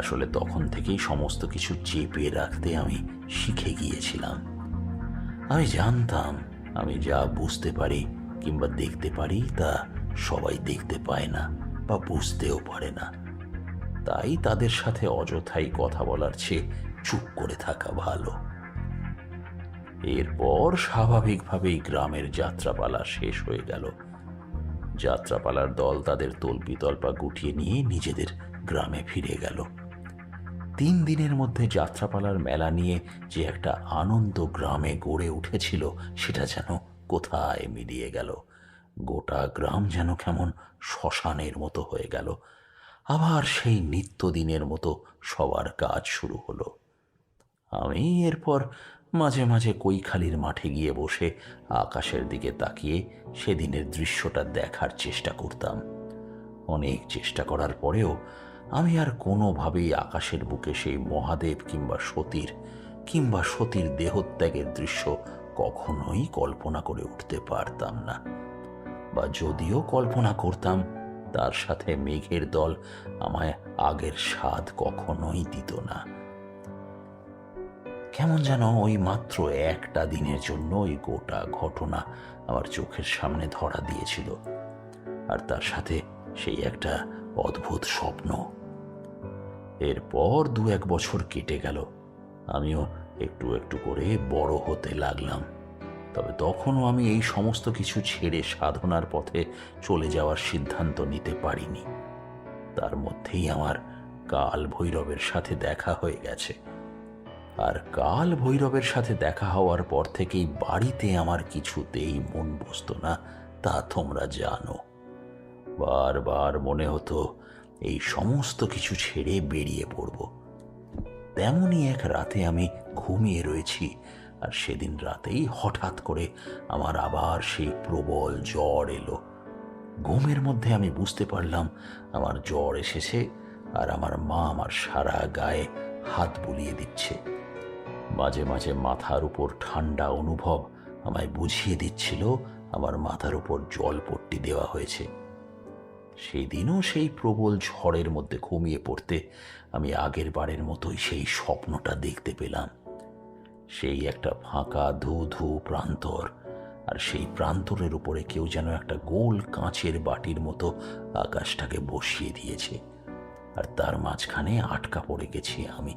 আসলে তখন থেকেই সমস্ত কিছু চেপে রাখতে আমি শিখে গিয়েছিলাম। আমি জানতাম আমি যা বুঝতে পারি কিংবা দেখতে পারি তা সবাই দেখতে পায় না বা বুঝতেও পারে না। তাই তাদের সাথে অযথাই কথা বলার চেয়ে চুপ করে থাকা ভালো। এরপর স্বাভাবিকভাবেই গ্রামের যাত্রাপালা শেষ হয়ে গেল। যাত্রাপালার দল তাদের তল্পিতল্পা গুটিয়ে নিয়ে নিজেদের গ্রামে ফিরে গেল। 3 দিনের মধ্যে যাত্রাপালার মেলা নিয়ে যে একটা আনন্দ গ্রামে গড়ে উঠেছিল সেটা যেন কোথায় মিলিয়ে গেল। গোটা গ্রাম যেন কেমন শ্মশানের মতো হয়ে গেল। আবার সেই নিত্যদিনের মতো সবার কাজ শুরু হলো। আমি এরপর মাঝে মাঝে কৈখালির মাঠে গিয়ে বসে আকাশের দিকে তাকিয়ে সেদিনের দৃশ্যটা দেখার চেষ্টা করতাম। অনেক চেষ্টা করার পরেও আমি আর কোনোভাবেই আকাশের বুকে সেই মহাদেব কিংবা সতীর দেহত্যাগের দৃশ্য কখনোই কল্পনা করে উঠতে পারতাম না, বা যদিও কল্পনা করতাম তার সাথে মেঘের দল আমায় আগের স্বাদ কখনোই দিত না। কেমন যেন ওই মাত্র একটা দিনের জন্য ওই গোটা ঘটনা আমার চোখের সামনে ধরা দিয়েছিল, আর তার সাথে সেই একটা অদ্ভুত স্বপ্ন। এরপর 2-1 বছর কেটে গেল। আমিও একটু একটু করে বড় হতে লাগলাম। তবে তখনও আমি এই সমস্ত কিছু ছেড়ে সাধনার পথে চলে যাওয়ার সিদ্ধান্ত নিতে পারিনি। তার মধ্যেই আমার কাল ভৈরবের সাথে দেখা হয়ে গেছে। আর কাল ভৈরবের সাথে দেখা হওয়ার পর থেকেই বাড়িতে আমার কিছুতেই মন বসতো না, তা তোমরা জানো। বারবার মনে হতো এই সমস্ত কিছু ছেড়ে বেরিয়ে পড়ব। তেমনই এক রাতে আমি ঘুমিয়ে রয়েছি, আর সেদিন রাতেই হঠাৎ করে আমার আবার সেই প্রবল জ্বর এলো। ঘুমের মধ্যে আমি বুঝতে পারলাম আমার জ্বর এসেছে, আর আমার মা আমার সারা গায়ে হাত বুলিয়ে দিচ্ছে। মাঝে মাঝে মাথার উপর ঠান্ডা অনুভব আমায় বুঝিয়ে দিচ্ছিল আমার মাথার উপর জলপট্টি দেওয়া হয়েছে। সেই দিনও সেই প্রবল ঝড়ের মধ্যে ঘুমিয়ে পড়তে আমি আগের বারের মতোই সেই স্বপ্নটা দেখতে পেলাম। সেই একটা ফাঁকা ধু ধু প্রান্তর, আর সেই প্রান্তরের উপরে কেউ যেন একটা গোল কাঁচের বাটির মতো আকাশটাকে বসিয়ে দিয়েছে, আর তার মাঝখানে আটকা পড়ে গেছি আমি।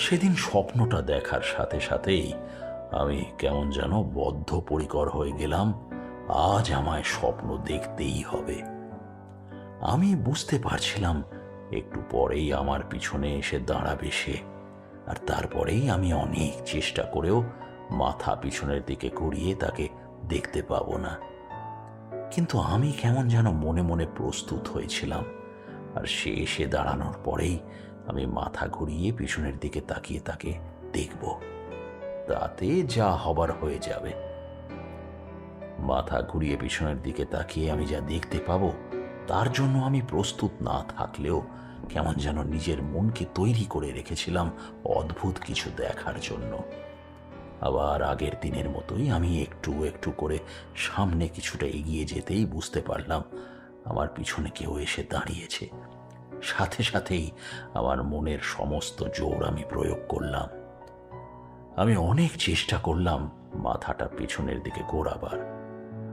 সেদিন স্বপ্নটা দেখার সাথে সাথেই আমি কেমন যেন বদ্ধপরিকর হয়ে গেলাম, আজ আমায় স্বপ্ন দেখতেই হবে। আমি বুঝতে পারছিলাম একটু পরেই আমার পিছনে এসে দাঁড়াবে সে, আর তারপরেই আমি অনেক চেষ্টা করেও মাথা পিছনের দিকে ঘুরিয়ে তাকে দেখতে পাবো না। কিন্তু আমি কেমন যেন মনে মনে প্রস্তুত হয়েছিলাম, আর সে এসে দাঁড়ানোর পরেই আমি মাথা ঘুরিয়ে পিছনের দিকে তাকিয়ে তাকে দেখব, তাতে যা হবার হয়ে যাবে। মাথা ঘুরিয়ে পিছনের দিকে তাকিয়ে আমি যা দেখতে পাবো তার জন্য আমি প্রস্তুত না থাকলেও কেমন যেন নিজের মনকে তৈরি করে রেখেছিলাম অদ্ভুত কিছু দেখার জন্য। আবার আগের দিনের মতোই আমি একটু একটু করে সামনে কিছুটা এগিয়ে যেতেই বুঝতে পারলাম আমার পিছনে কেউ এসে দাঁড়িয়েছে। সাথে সাথেই আমার মনের সমস্ত জোর আমি প্রয়োগ করলাম। আমি অনেক চেষ্টা করলাম মাথাটা পিছনের দিকে ঘোরাবার।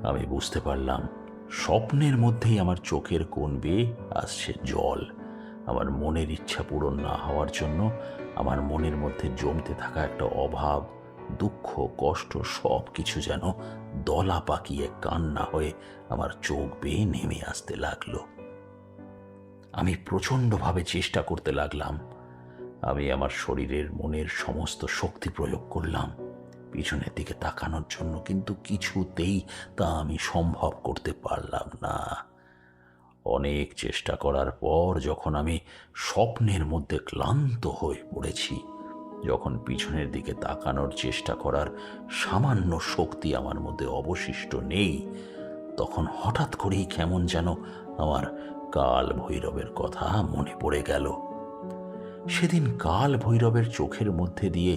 আমি বুঝতে পারলাম স্বপ্নের মধ্যেই আমার চোখের কোণ বেয়ে আসছে জল। আমার মনের ইচ্ছা পূরণ না হওয়ার জন্য আমার মনের মধ্যে জমতে থাকা একটা অভাব, দুঃখ, কষ্ট সব কিছু যেন দলা পাকিয়ে কান্না হয়ে আমার চোখ বেয়ে নেমে আসতে লাগলো। আমি প্রচণ্ডভাবে চেষ্টা করতে লাগলাম। আমি আমার শরীরের মনের সমস্ত শক্তি প্রয়োগ করলাম পিছনের দিকে তাকানোর জন্য, কিন্তু কিছুতেই তা আমি সম্ভব করতে পারলাম না। অনেক চেষ্টা করার পর যখন আমি স্বপ্নের মধ্যে ক্লান্ত হয়ে পড়েছি, যখন পিছনের দিকে তাকানোর চেষ্টা করার সামান্য শক্তি আমার মধ্যে অবশিষ্ট নেই, তখন হঠাৎ করেই কেমন যেন আমার কাল ভৈরবের কথা মনে পড়ে গেল। সেদিন কাল ভৈরবের চোখের মধ্যে দিয়ে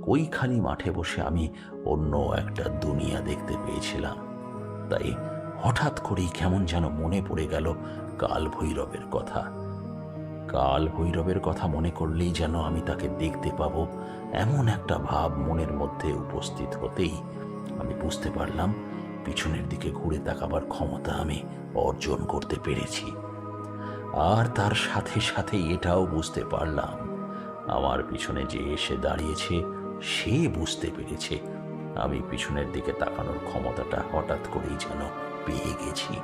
কৈখালি মাঠে বসে আমি অন্য একটা দুনিয়া দেখতে পেয়েছিলাম। তাই হঠাৎ করেই কেমন যেন মনে পড়ে গেল কাল ভৈরবের কথা। কাল ভৈরবের কথা মনে করলেই যেন আমি তাকে দেখতে পাবো এমন একটা ভাব মনের মধ্যে উপস্থিত হতেই আমি বুঝতে পারলাম পিছনের দিকে ঘুরে তাকাবার ক্ষমতা আমি অর্জন করতে পেরেছি। আর তার সাথে সাথে এটাও বুঝতে পারলাম আমার পিছনে যে এসে দাঁড়িয়েছে সে বুঝতে পেরেছে আমি পিছনের দিকে তাকানোর ক্ষমতাটা হঠাৎ করেই যেন পেয়ে গেছি,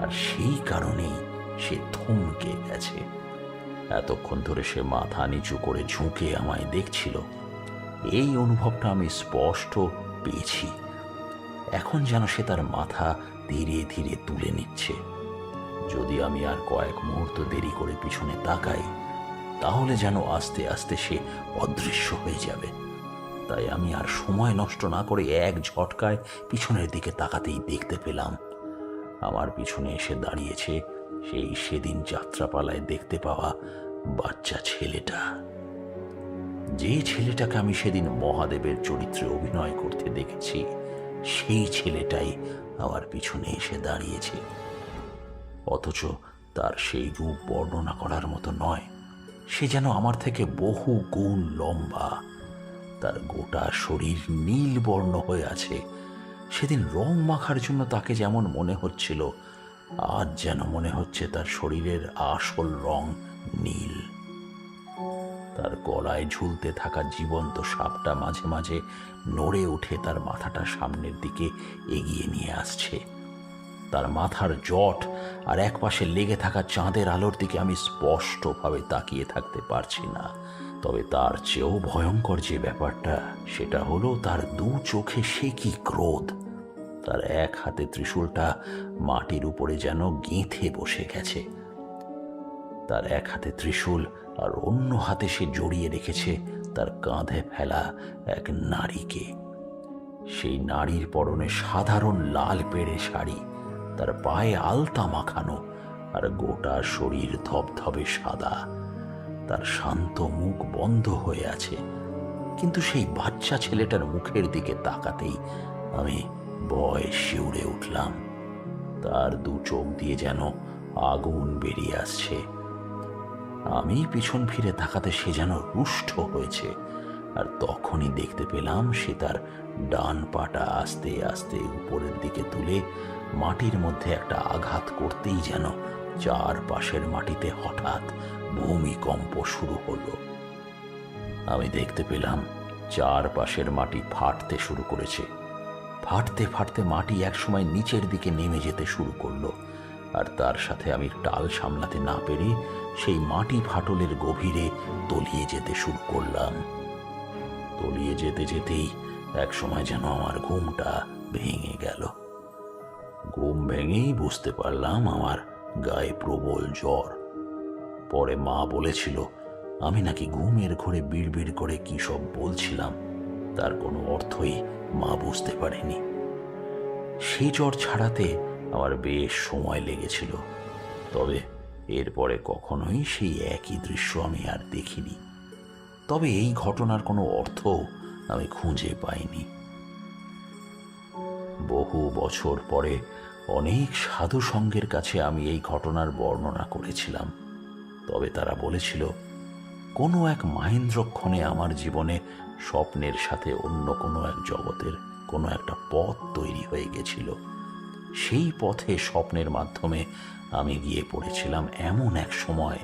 আর সেই কারণেই সে থমকে গেছে। এতক্ষণ ধরে সে মাথা নিচু করে ঝুঁকে আমায় দেখছিল, এই অনুভবটা আমি স্পষ্ট পেয়েছি। এখন যেন সে তার মাথা ধীরে ধীরে তুলে নিচ্ছে। যদি আমি আর কয়েক মুহূর্ত দেরি করে পিছনে তাকাই তাহলে যেন আস্তে আস্তে সে অদৃশ্য হয়ে যাবে। তাই আমি আর সময় নষ্ট না করে এক ঝটকায় পিছনের দিকে তাকাতেই দেখতে পেলাম আমার পিছনে এসে দাঁড়িয়েছে সেই সেদিন যাত্রাপালায় দেখতে পাওয়া বাচ্চা ছেলেটা। যে ছেলেটাকে আমি সেদিন মহাদেবের চরিত্রে অভিনয় করতে দেখেছি, সেই ছেলেটাই আমার পিছনে এসে দাঁড়িয়েছে। অথচ তার সেই রূপ বর্ণনা করার মতো নয়, সে যেন আমার থেকে বহু গুণ লম্বা। তার গোটা শরীর নীল বর্ণ হয়ে আছে। সেদিন রং মাখার জন্য তাকে যেমন মনে হচ্ছিল, আজ যেন মনে হচ্ছে তার শরীরের আসল রং নীল। তার গলায় ঝুলতে থাকা জীবন্ত সাপটা মাঝে মাঝে নড়ে উঠে তার মাথাটা সামনের দিকে এগিয়ে নিয়ে আসছে। তার মাথার জট আর একপাশে লেগে থাকা চাঁদের আলোর দিকে আমি স্পষ্টভাবে তাকিয়ে থাকতে পারছি না। তবে তার চেয়েও ভয়ঙ্কর যে ব্যাপারটা, সেটা হলো তার দু চোখে সে কি ক্রোধ। তার এক হাতে ত্রিশূলটা মাটির উপরে যেন গেঁথে বসে গেছে। তার এক হাতে ত্রিশূল আর অন্য হাতে সে জড়িয়ে রেখেছে তার কাঁধে ফেলা এক নারীকে। সেই নারীর পরনে সাধারণ লাল পেড়ে শাড়ি, তার পায়ে আলতা মাখানো, আর গোটা শরীর ধবধবে সাদা। তার শান্ত মুখ বন্ধ হয়ে আছে, কিন্তু সেই বাচ্চা ছেলেটার মুখের দিকে তাকাতেই আমি ভয়ে শিউরে উঠলাম। তার দু চোখ দিয়ে যেন আগুন বেরিয়ে আসছে। আমি পিছন ফিরে তাকাতে সে যেন রুষ্ট হয়েছে, আর তখনই দেখতে পেলাম সে তার ডান পাটা আস্তে আস্তে উপরের দিকে তুলে মাটির মধ্যে একটা আঘাত করতেই যেন চারপাশের মাটিতে হঠাৎ ভূমিকম্প শুরু হলো। আমি দেখতে পেলাম চারপাশের মাটি ফাটতে শুরু করেছে। ফাটতে ফাটতে মাটি একসময় নিচের দিকে নেমে যেতে শুরু করলো, আর তার সাথে আমি টাল সামলাতে না পেরে সেই মাটি ফাটলের গভীরে তলিয়ে যেতে শুরু করলাম। তলিয়ে যেতে যেতেই একসময় যেন আমার ঘুমটা ভেঙে গেল। ঘুম ভেঙেই বুঝতে পারলাম আমার গায়ে প্রবল জ্বর। পরে মা বলেছিল আমি নাকি ঘুমের ঘোরে বিড়বিড় করে কি সব বলছিলাম, তার কোনো অর্থই মা বুঝতে পারেনি। সেই জ্বর ছাড়াতে আমার বেশ সময় লেগেছিল, তবে এরপরে কখনোই সেই একই দৃশ্য আমি আর দেখিনি। তবে এই ঘটনার কোনো অর্থ আমি খুঁজে পাইনি। বহু বছর পরে অনেক সাধু সঙ্গের কাছে আমি এই ঘটনার বর্ণনা করেছিলাম, তবে তারা বলেছিল কোনো এক মাহেন্দ্রক্ষণে আমার জীবনে স্বপ্নের সাথে অন্য কোনো এক জগতের কোনো একটা পথ তৈরি হয়ে গেছিল। সেই পথে স্বপ্নের মাধ্যমে আমি গিয়ে পড়েছিলাম এমন এক সময়,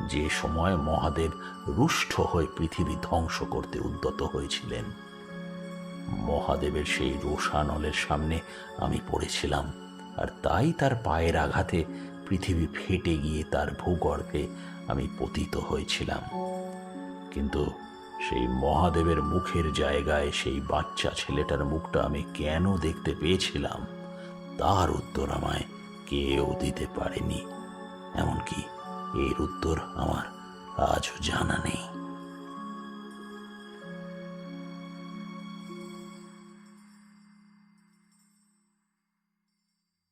যে সময় মহাদেব রুষ্ট হয়ে পৃথিবী ধ্বংস করতে উদ্যত হয়েছিলেন। মহাদেবের সেই রোষানলের সামনে আমি পড়েছিলাম, আর তাই তার পায়ের আঘাতে পৃথিবী ফেটে গিয়ে তার ভূগর্ভে আমি পতিত হয়েছিলাম। কিন্তু সেই মহাদেবের মুখের জায়গায় সেই বাচ্চা ছেলেটার মুখটা আমি কেন দেখতে পেয়েছিলাম, তার উত্তর আমায় কেউ দিতে পারেনি। এমনকি এর উত্তর আমার আজও জানা নেই।